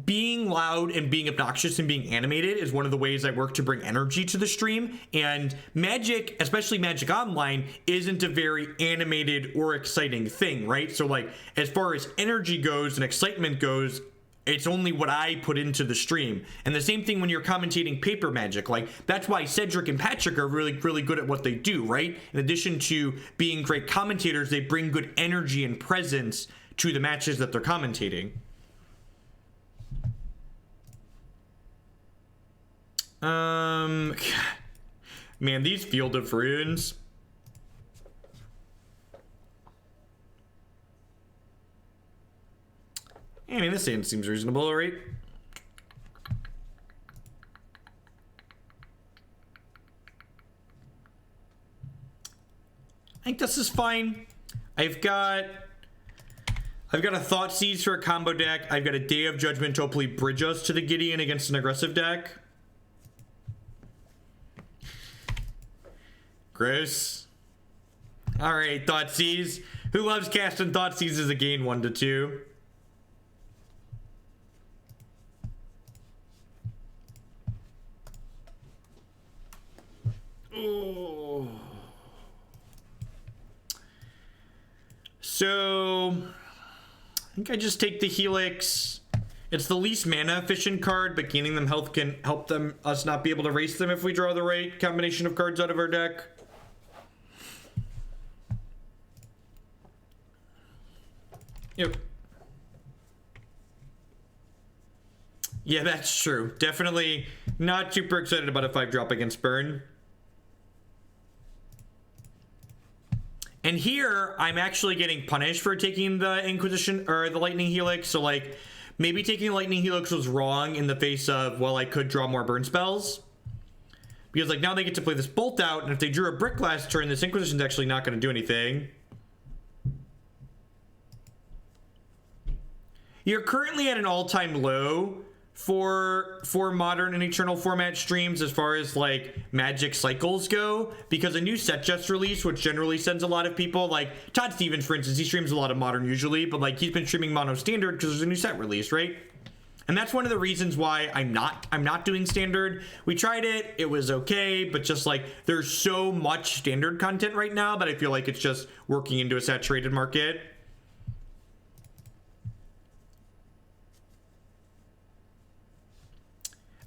being loud and being obnoxious and being animated is one of the ways I work to bring energy to the stream, and Magic, especially Magic Online, isn't a very animated or exciting thing, right? So like as far as energy goes and excitement goes, it's only what I put into the stream. And the same thing when you're commentating paper Magic. Like, that's why Cedric and Patrick are really, really good at what they do, right? In addition to being great commentators, they bring good energy and presence to the matches that they're commentating. Man, these Field of Runes. I mean, this hand seems reasonable, right? I think this is fine. I've got a Thoughtseize for a combo deck. I've got a Day of Judgment to hopefully bridge us to the Gideon against an aggressive deck. Gross. Alright, Thoughtseize. Who loves casting Thoughtseize as a gain 1/2? Oh. So I think I just take the Helix. It's the least mana efficient card, but gaining them health can help us not be able to race them if we draw the right combination of cards out of our deck. Yep. Yeah, that's true. Definitely not super excited about a 5-drop against Burn. And here, I'm actually getting punished for taking the Inquisition, or the Lightning Helix, so like, maybe taking the Lightning Helix was wrong in the face of, well, I could draw more burn spells. Because like, now they get to play this Bolt out, and if they drew a Brick last turn, this Inquisition's actually not going to do anything. You're currently at an all-time low for Modern and Eternal format streams as far as like Magic cycles go, because a new set just released, which generally sends a lot of people, like Todd Stevens, for instance, he streams a lot of Modern usually, but like he's been streaming Mono Standard because there's a new set release, right? And that's one of the reasons why I'm not doing Standard. We tried it, it was okay, but just like there's so much Standard content right now that I feel like it's just working into a saturated market.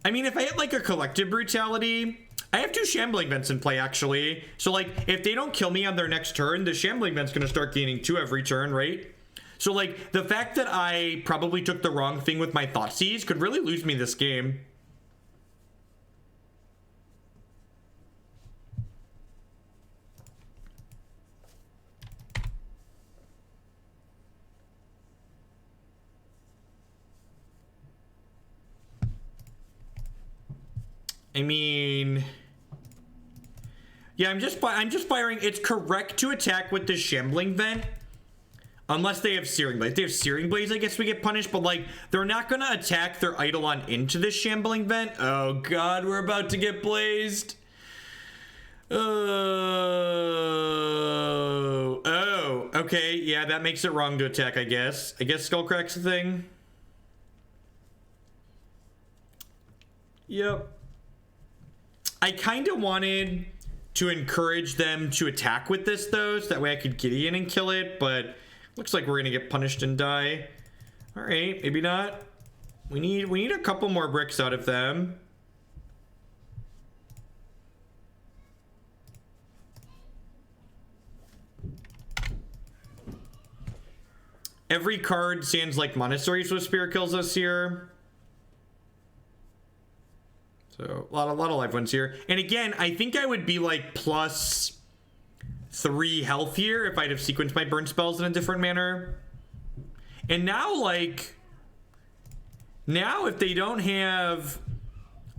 I mean, if I hit like a Collective Brutality, I have 2 Shambling Vents in play actually. So like, if they don't kill me on their next turn, the Shambling Vent's gonna start gaining 2 every turn, right? So like, the fact that I probably took the wrong thing with my Thoughtseize could really lose me this game. I mean, yeah, I'm just firing. It's correct to attack with the Shambling Vent, unless they have Searing Blades. If they have Searing Blades, I guess we get punished, but like, they're not gonna attack their Eidolon into this Shambling Vent. Oh god, we're about to get blazed. Oh, okay, yeah, that makes it wrong to attack, I guess. I guess Skullcrack's a thing. Yep. I kind of wanted to encourage them to attack with this though, so that way I could Gideon and kill it, but looks like we're gonna get punished and die. All right, maybe not. We need a couple more bricks out of them. Every card sounds like Monastery Swiftspear kills us here. So a lot of live ones here. And again, I think I would be like plus 3 health here if I'd have sequenced my burn spells in a different manner. And now, like, now if they don't have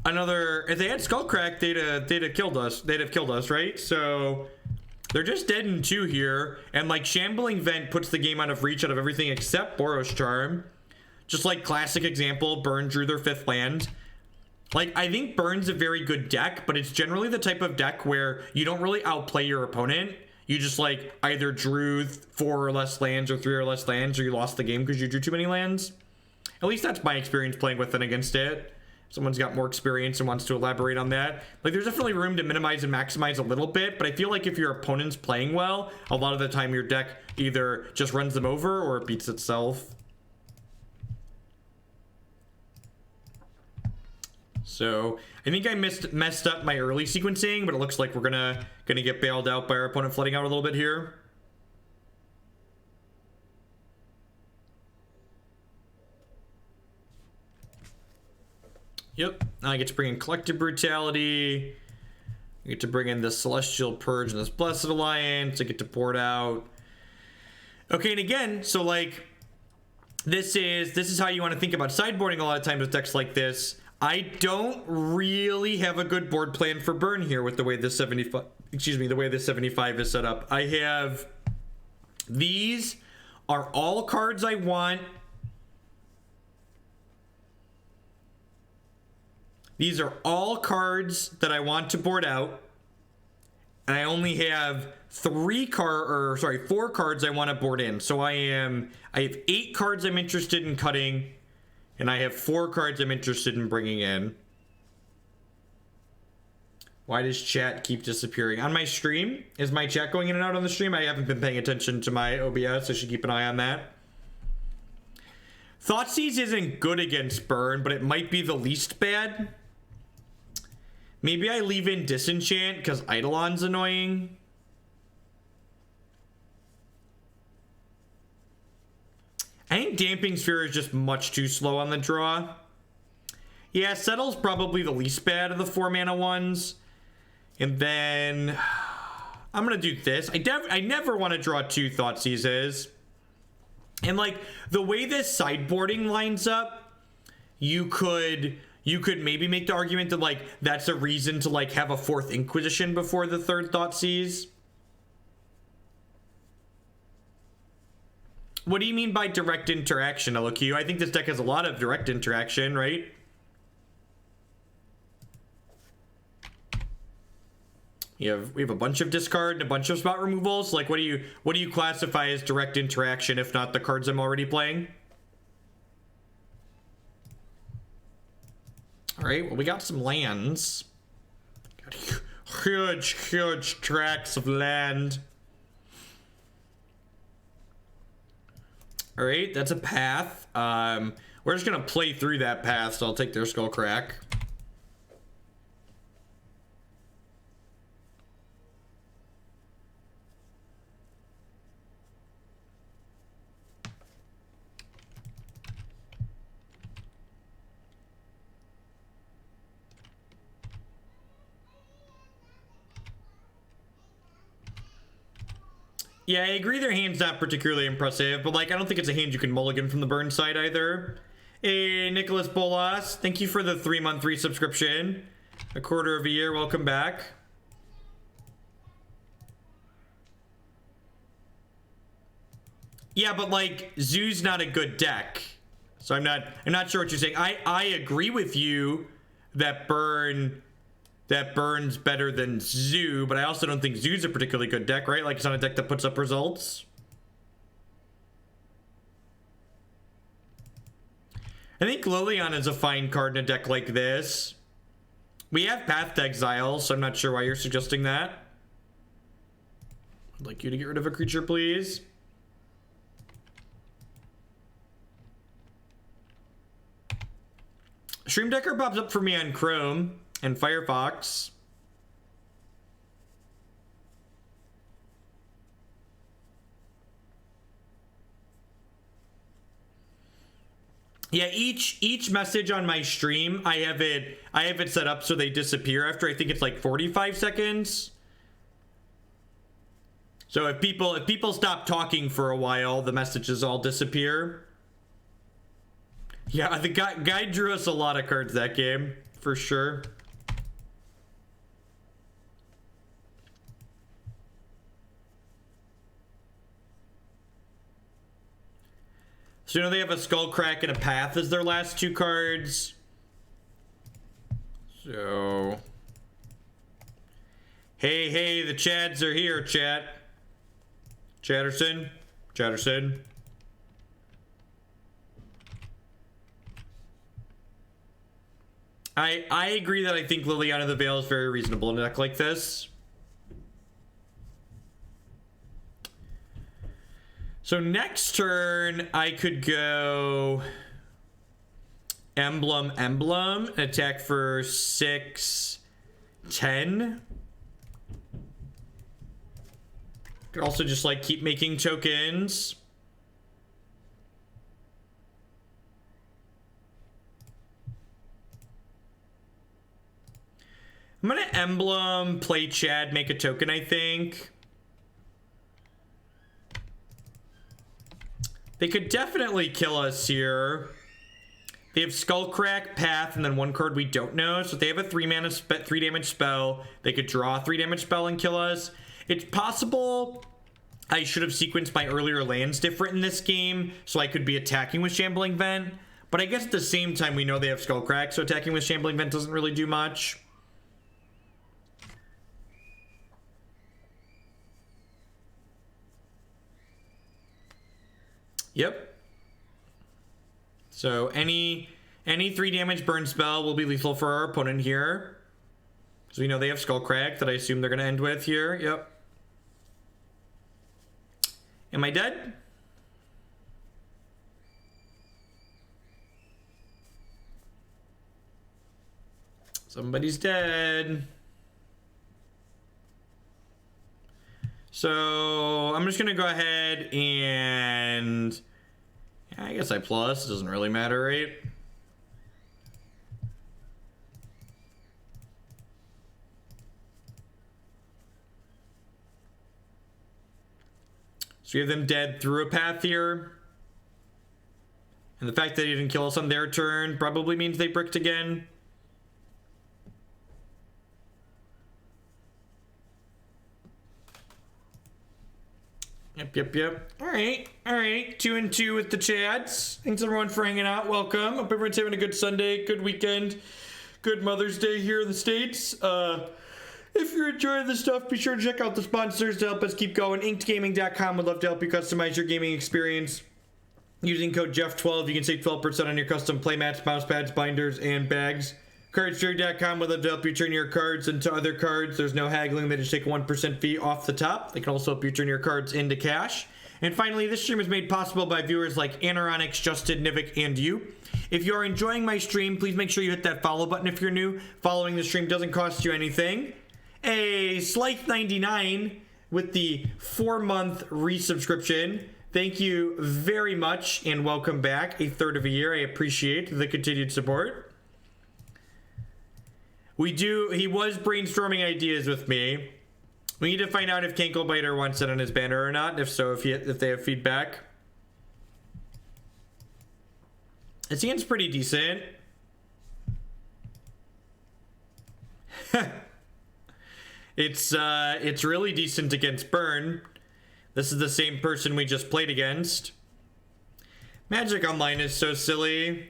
another, if they had Skullcrack, they'd have killed us. They'd have killed us, right? So they're just dead in 2 here. And like Shambling Vent puts the game out of reach out of everything except Boros Charm. Just like classic example, Burn drew their 5th land. Like, I think Burn's a very good deck, but it's generally the type of deck where you don't really outplay your opponent. You just like either drew 4 or less lands or 3 or less lands, or you lost the game because you drew too many lands. At least that's my experience playing with and against it. Someone's got more experience and wants to elaborate on that. Like, there's definitely room to minimize and maximize a little bit, but I feel like if your opponent's playing well, a lot of the time your deck either just runs them over or it beats itself. So I think I messed up my early sequencing, but it looks like we're gonna get bailed out by our opponent flooding out a little bit here. Yep. Now I get to bring in Collective Brutality. I get to bring in this Celestial Purge and this Blessed Alliance. I get to board out. Okay, and again, so like this is how you want to think about sideboarding a lot of times with decks like this. I don't really have a good board plan for burn here with the way this 75, the way this 75 is set up. I have, these are all cards I want. These are all cards that I want to board out. And I only have 4 cards I want to board in. So I have 8 cards I'm interested in cutting. And I have 4 cards I'm interested in bringing in. Why does chat keep disappearing? On my stream? Is my chat going in and out on the stream? I haven't been paying attention to my OBS. I should keep an eye on that. Thoughtseize isn't good against burn, but it might be the least bad. Maybe I leave in Disenchant because Eidolon's annoying. I think Damping Sphere is just much too slow on the draw. Yeah, Settle's probably the least bad of the 4 mana ones. And then I'm gonna do this. I never want to draw 2 Thoughtseizes. And like the way this sideboarding lines up, you could maybe make the argument that like that's a reason to like have a 4th Inquisition before the 3rd Thoughtseize. What do you mean by direct interaction, LQ? I think this deck has a lot of direct interaction, right? We have a bunch of discard and a bunch of spot removals. Like, what do you classify as direct interaction if not the cards I'm already playing? All right, well, we got some lands. Got huge tracts of land. All right, that's a path. We're just gonna play through that path, so I'll take their Skullcrack. Yeah, I agree their hand's not particularly impressive, but like I don't think it's a hand you can mulligan from the burn side either. Hey, Nicholas Bolas, thank you for the 3-month resubscription. A quarter of a year, welcome back. Yeah, but like Zoo's not a good deck. So I'm not sure what you're saying. I agree with you that Burn's better than Zoo, but I also don't think Zoo's a particularly good deck, right? Like, it's not a deck that puts up results. I think Liliana is a fine card in a deck like this. We have Path to Exile, so I'm not sure why you're suggesting that. I'd like you to get rid of a creature, please. Stream Decker pops up for me on Chrome and Firefox. Yeah, each message on my stream, I have it set up so they disappear after I think it's like 45 seconds. So if people stop talking for a while, the messages all disappear. Yeah, the guy drew us a lot of cards that game, for sure. So you know they have a Skullcrack and a Path as their last two cards. So hey, the Chads are here, chat. Chatterson. I agree that I think Liliana the Veil is very reasonable in a deck like this. So next turn, I could go Emblem, attack for 6, 10. Could also just like keep making tokens. I'm gonna Emblem, play Chad, make a token, I think. They could definitely kill us here. They have Skullcrack, Path, and then one card we don't know. So if they have a 3 damage spell, they could draw a 3 damage spell and kill us. It's possible I should have sequenced my earlier lands different in this game, so I could be attacking with Shambling Vent. But I guess at the same time, we know they have Skullcrack, so attacking with Shambling Vent doesn't really do much. Yep. So any 3 damage burn spell will be lethal for our opponent here. So we know they have Skullcrack that I assume they're going to end with here. Yep. Am I dead? Somebody's dead. So I'm just gonna go ahead and yeah, I guess I plus. It doesn't really matter, right? So we have them dead through a path here. And the fact that he didn't kill us on their turn probably means they bricked again. Yep. All right. 2 and 2 with the Chads. Thanks everyone for hanging out. Welcome. Hope everyone's having a good Sunday, good weekend, good Mother's Day here in the States. If you're enjoying this stuff, be sure to check out the sponsors to help us keep going. InkedGaming.com would love to help you customize your gaming experience. Using code Jeff12, you can save 12% on your custom playmats, mouse pads, binders, and bags. CardStream.com would love to help you turn your cards into other cards. There's no haggling. They just take a 1% fee off the top. They can also help you turn your cards into cash. And finally, this stream is made possible by viewers like Anaronix, Justin, Nivik, and you. If you are enjoying my stream, please make sure you hit that follow button if you're new. Following the stream doesn't cost you anything. A Slyth99 with the 4-month resubscription. Thank you very much and welcome back. A third of a year. I appreciate the continued support. He was brainstorming ideas with me. We need to find out if Canklebiter wants it on his banner or not. If so, if they have feedback. It seems pretty decent. It's really decent against Burn. This is the same person we just played against. Magic Online is so silly.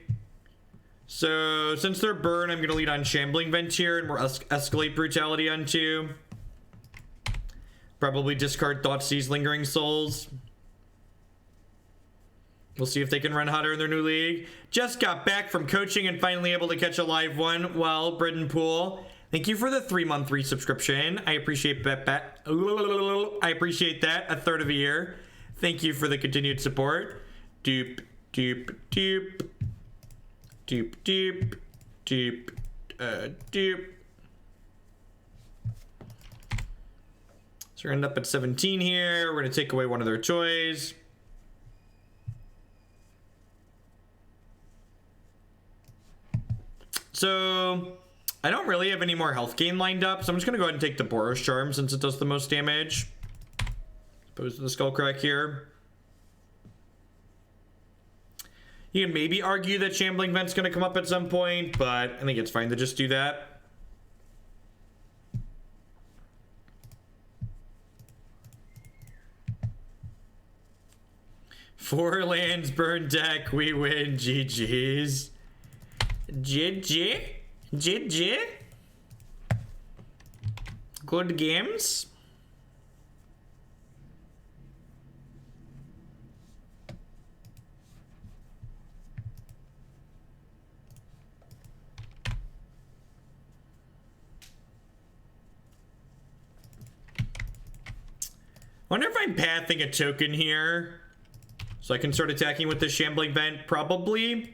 So, since they're Burn, I'm going to lead on Shambling Vent here, and we'll escalate Brutality on 2. Probably discard Thoughtseize Lingering Souls. We'll see if they can run hotter in their new league. Just got back from coaching and finally able to catch a live one. Well, Britton Pool, thank you for the 3-month resubscription. I appreciate that. I appreciate that. A third of a year. Thank you for the continued support. Doop. So we're gonna end up at 17 here. We're gonna take away one of their toys. So I don't really have any more health gain lined up, so I'm just gonna go ahead and take the Boros Charm since it does the most damage. opposed to the Skullcrack here. You can maybe argue that Shambling Vent's going to come up at some point, but I think it's fine to just do that. Four lands, burn deck, we win, GG's. GG? GG? Good games. Wonder if I'm pathing a token here so I can start attacking with the Shambling Vent. Probably.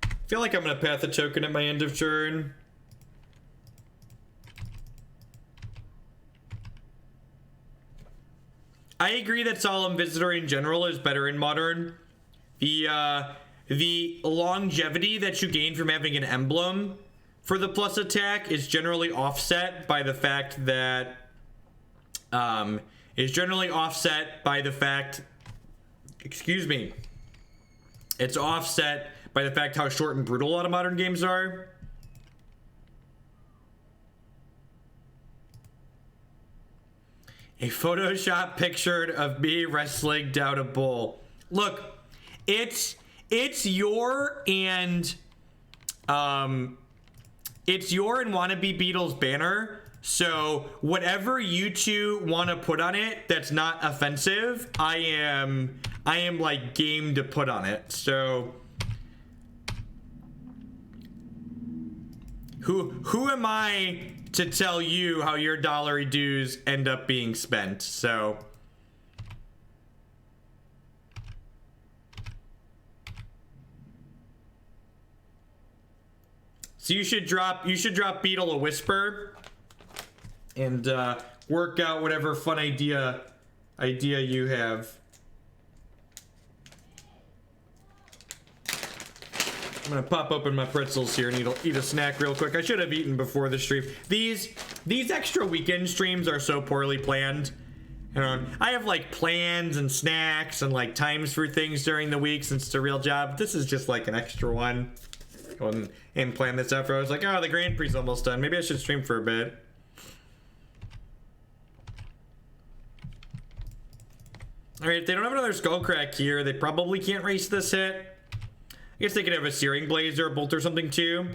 I feel like I'm gonna path a token at my end of turn. I agree that Solemn Visitor in general is better in Modern. The longevity that you gain from having an emblem for the plus attack is generally offset by the fact that excuse me, it's offset by the fact how short and brutal a lot of modern games are. A Photoshop picture of me wrestling down a bull. Look, it's your and Wannabe Beatles banner. So whatever you two want to put on it that's not offensive, I am like game to put on it. So who am I to tell you how your dollary dues end up being spent? So you should drop Beetle a Whisper and work out whatever fun idea you have. I'm gonna pop open my pretzels here and eat a snack real quick. I should have eaten before the stream. These extra weekend streams are so poorly planned. You know, I have like plans and snacks and like times for things during the week since it's a real job. This is just like an extra one. And plan this out for. I was like, oh, the Grand Prix almost done. Maybe I should stream for a bit. All right, if they don't have another Skullcrack here, they probably can't race this hit. I guess they could have a Searing Blaze or a Bolt or something too.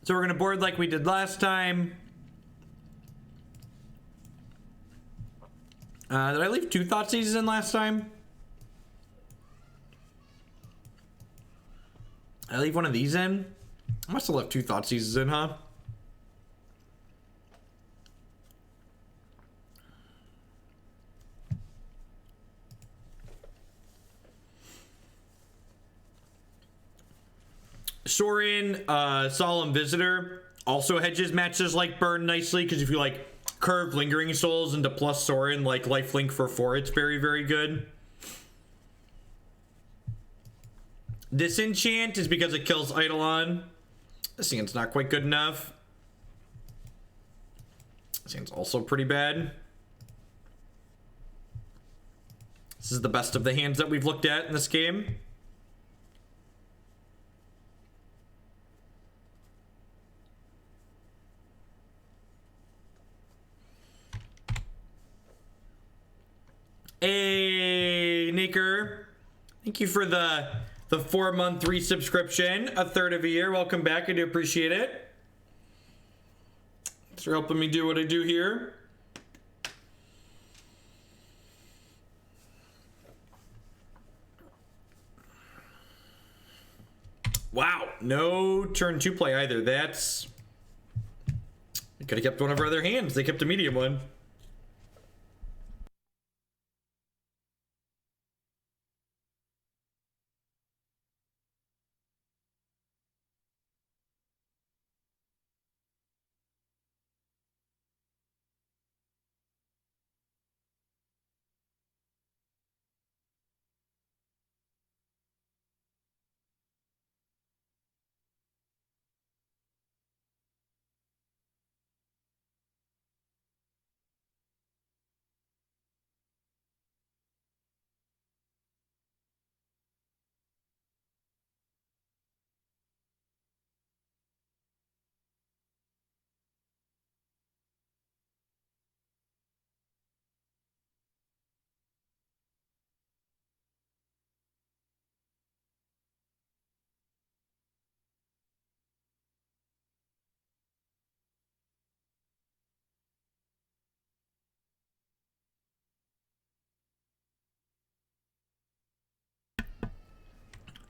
So we're gonna board like we did last time. Did I leave two Thoughtseizes in last time? Did I leave one of these in? I must have left two Thoughtseizes in, huh? Sorin, Solemn Visitor also hedges matches like Burn nicely, because if you like curve Lingering Souls into plus Sorin, like lifelink for 4, it's very, very good. Disenchant is because it kills Eidolon. Disenchant's not quite good enough. Disenchant's also pretty bad. This is the best of the hands that we've looked at in this game. Baker. Thank you for the 4-month resubscription, a third of a year. Welcome back. I do appreciate it. Thanks for helping me do what I do here. Wow, no turn 2 play either. That's... They could have kept one of our other hands. They kept a medium one.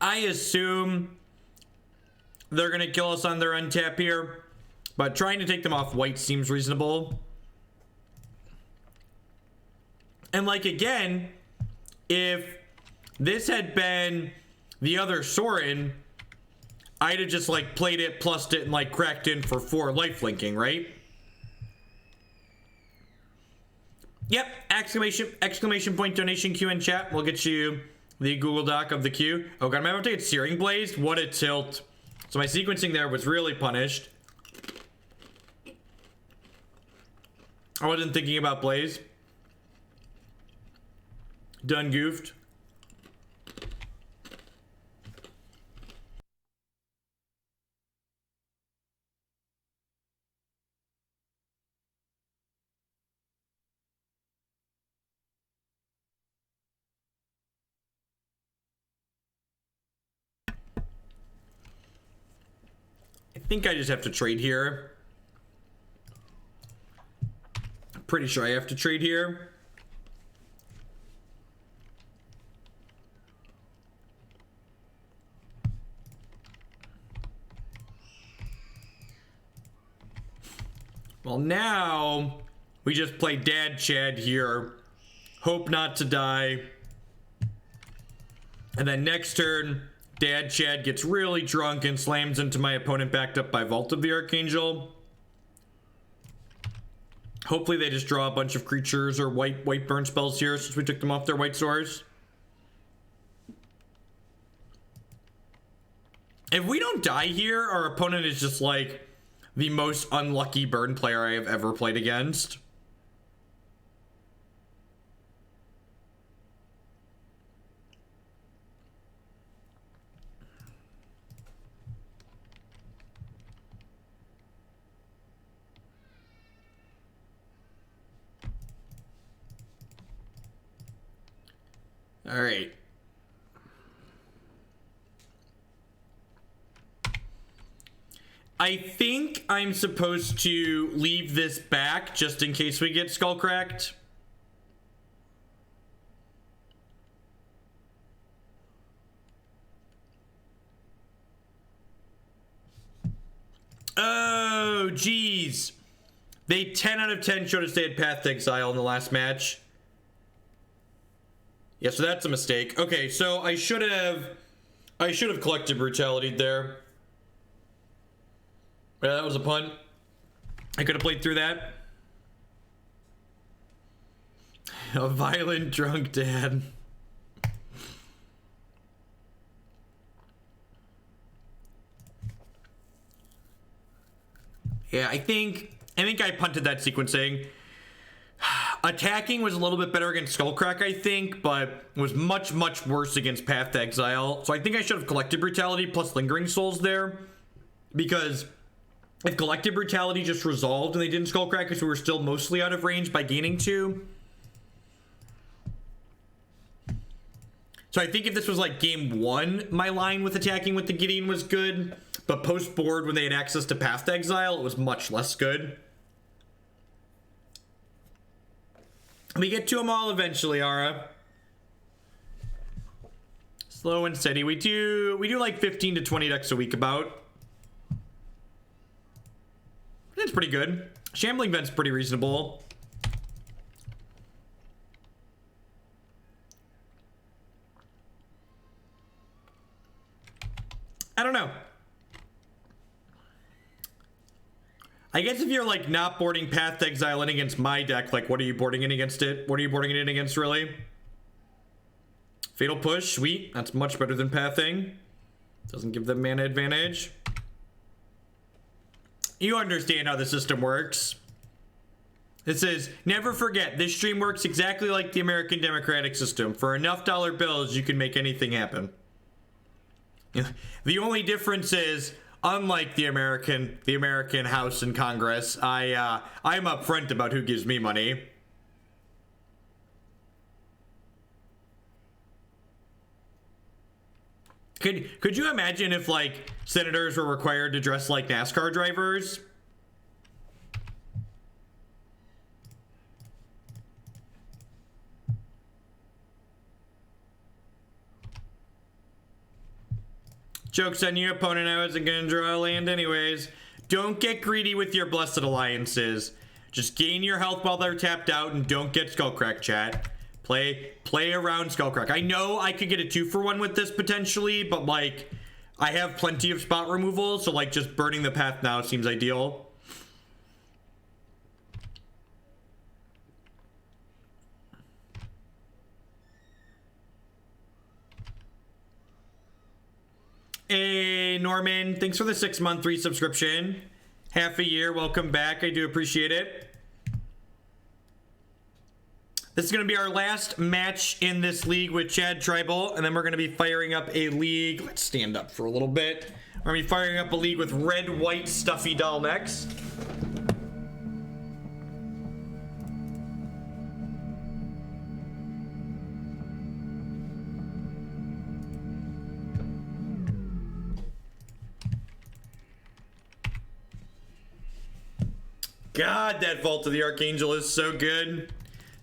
I assume they're going to kill us on their untap here, but trying to take them off white seems reasonable. And like, again, if this had been the other Sorin, I'd have just like played it, plussed it, and like cracked in for 4 lifelinking, right? Yep, exclamation point donation queue in chat. We'll get you the Google Doc of the queue. Oh god, am I about to get Searing Blazed? What a tilt. So my sequencing there was really punished. I wasn't thinking about Blaze. Done goofed. I think I just have to trade here. I'm pretty sure I have to trade here. Well, now we just play Dad Chad here. Hope not to die. And then next turn, Dad Chad gets really drunk and slams into my opponent backed up by Vault of the Archangel. Hopefully they just draw a bunch of creatures or white burn spells here since we took them off their white swords. If we don't die here, our opponent is just like the most unlucky burn player I have ever played against. All right. I think I'm supposed to leave this back just in case we get skull cracked. Oh, geez. They 10 out of 10 showed us they had Path to Exile in the last match. Yeah, so that's a mistake. Okay, so I should have Collective Brutality there. Yeah, that was a punt. I could have played through that. A violent drunk dad. Yeah, I think I punted that sequencing. Attacking was a little bit better against Skullcrack, I think, but was much, much worse against Path to Exile. So I think I should have Collective Brutality plus Lingering Souls there. Because if Collective Brutality just resolved and they didn't Skullcrack because we were still mostly out of range by gaining 2. So I think if this was like game 1, my line with attacking with the Gideon was good. But post-board, when they had access to Path to Exile, it was much less good. We get to them all eventually, Ara. Slow and steady. We do like 15 to 20 decks a week about. That's pretty good. Shambling Vent's pretty reasonable. I don't know. I guess if you're like not boarding Path to Exile in against my deck, like what are you boarding in against it? What are you boarding it in against, really? Fatal Push, sweet. That's much better than pathing. Doesn't give them mana advantage. You understand how the system works. This is, never forget, this stream works exactly like the American democratic system. For enough dollar bills, you can make anything happen. The only difference is, unlike the American House and Congress, I'm upfront about who gives me money. Could you imagine if like senators were required to dress like NASCAR drivers? Joke's on you, opponent. I wasn't gonna draw a land anyways. Don't get greedy with your blessed alliances. Just gain your health while they're tapped out and don't get Skullcrack, chat. Play around Skullcrack. I know I could get a 2-for-1 with this potentially, but like I have plenty of spot removal, so like just burning the path now seems ideal. Hey Norman, thanks for the 6-month resubscription. Half a year, welcome back. I do appreciate it. This is going to be our last match in this league with Chad Tribal, and then we're going to be firing up a league. Let's stand up for a little bit. We're going to be firing up a league with Red White Stuffy Doll next. God, that Vault of the Archangel is so good.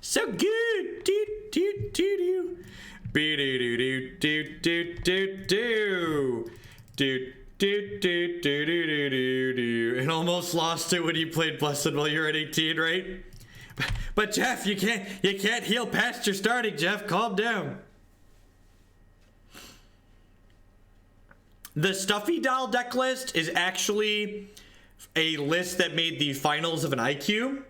So good. Do do do do. Be do do do do do do do. Do do do do do do do do. And almost lost it when you played Blessed while you're at 18, right? But Jeff, you can't heal past your starting, Jeff. Calm down. The Stuffy Doll deck list is actually a list that made the finals of an IQ.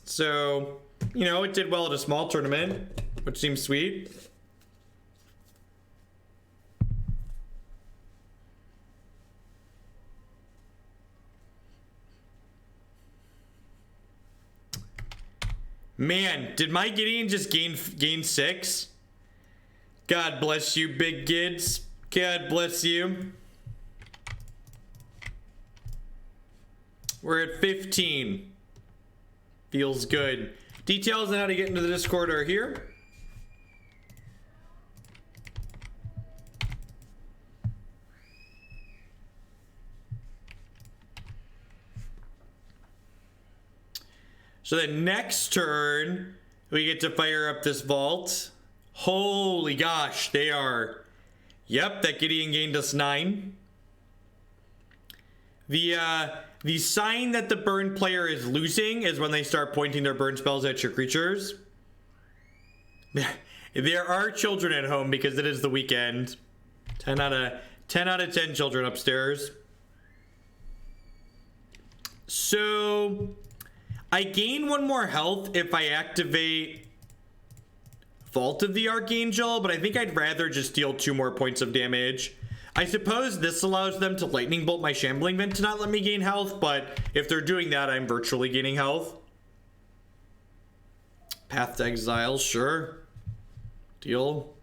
So, you know, it did well at a small tournament, which seems sweet. Man, did my Gideon just gain 6? God bless you, big Gids. God bless you. We're at 15. Feels good. Details on how to get into the Discord are here. So the next turn, we get to fire up this vault. Holy gosh, they are... Yep, that Gideon gained us 9. The sign that the burn player is losing is when they start pointing their burn spells at your creatures. There are children at home because it is the weekend. 10 out of 10 children upstairs. So I gain 1 more health if I activate Vault of the Archangel, but I think I'd rather just deal 2 more points of damage. I suppose this allows them to lightning bolt my Shambling Vent to not let me gain health, but if they're doing that, I'm virtually gaining health. Path to Exile, sure. Deal.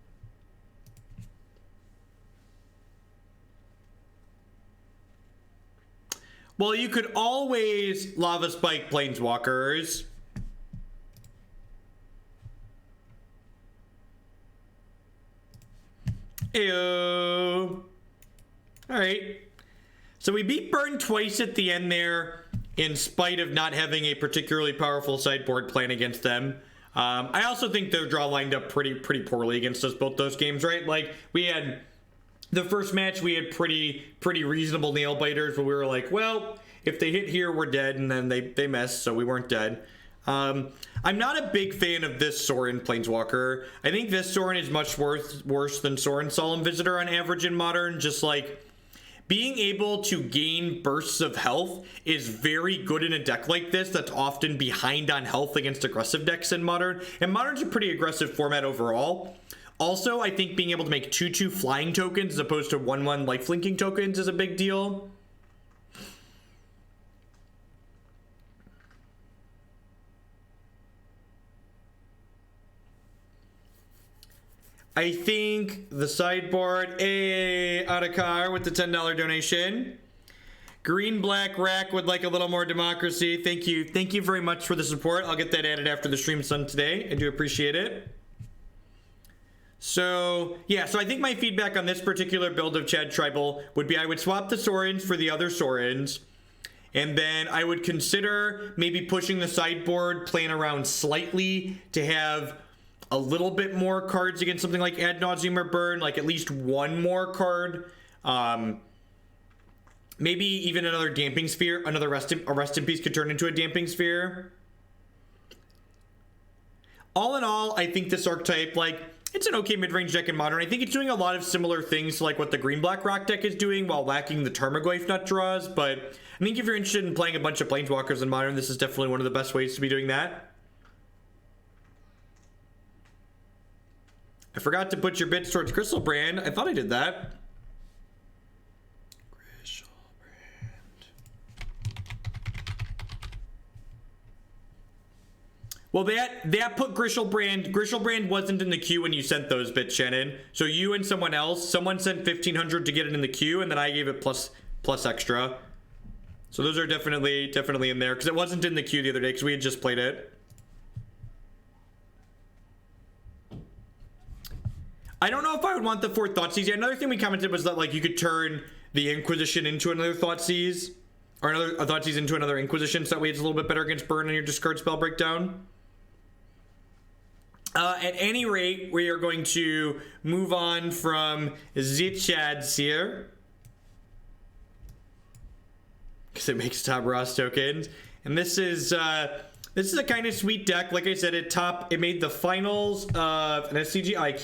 Well, you could always Lava Spike Planeswalkers. Ayo. All right. So we beat Burn twice at the end there, in spite of not having a particularly powerful sideboard plan against them. I also think their draw lined up pretty poorly against us both those games, right? Like, we had the first match, we had pretty reasonable nail biters, but we were like, well, if they hit here, we're dead, and then they missed, so we weren't dead. I'm not a big fan of this Sorin Planeswalker. I think this Sorin is much worse than Sorin Solemn Visitor on average in Modern. Just like, being able to gain bursts of health is very good in a deck like this that's often behind on health against aggressive decks in Modern. And Modern's a pretty aggressive format overall. Also, I think being able to make 2/2 flying tokens as opposed to 1/1 lifelinking tokens is a big deal. I think the sideboard, Adakar with the $10 donation. Green Black Rack would like a little more democracy. Thank you. Thank you very much for the support. I'll get that added after the stream's done today. I do appreciate it. So, yeah, so I think my feedback on this particular build of Chad Tribal would be I would swap the Sorins for the other Sorins. And then I would consider maybe pushing the sideboard plan around slightly to have a little bit more cards against something like Ad Nauseum or Burn, like at least one more card. Maybe even another Damping Sphere, a Rest in Peace could turn into a Damping Sphere. All in all, I think this archetype, like, it's an okay mid-range deck in Modern. I think it's doing a lot of similar things to like what the Green-Black Rock deck is doing while lacking the Tarmogoyf nut draws, but I think if you're interested in playing a bunch of Planeswalkers in Modern, this is definitely one of the best ways to be doing that. I forgot to put your bits towards Crystal Brand. I thought I did that. Crystal Brand. Well, that put Grishal Brand. Grishal Brand wasn't in the queue when you sent those bits, Shannon. So you and someone else, someone sent 1,500 to get it in the queue, and then I gave it plus extra. So those are definitely in there because it wasn't in the queue the other day because we had just played it. I don't know if I would want the 4th Thoughtseize. Another thing we commented was that like you could turn the Inquisition into another Thoughtseize, or a Thoughtseize into another Inquisition, so that way it's a little bit better against Burn on your discard spell breakdown. At any rate, we are going to move on from Zichads here, because it makes top Ross tokens, and this is a kind of sweet deck. Like I said, it made the finals of an SCG IQ.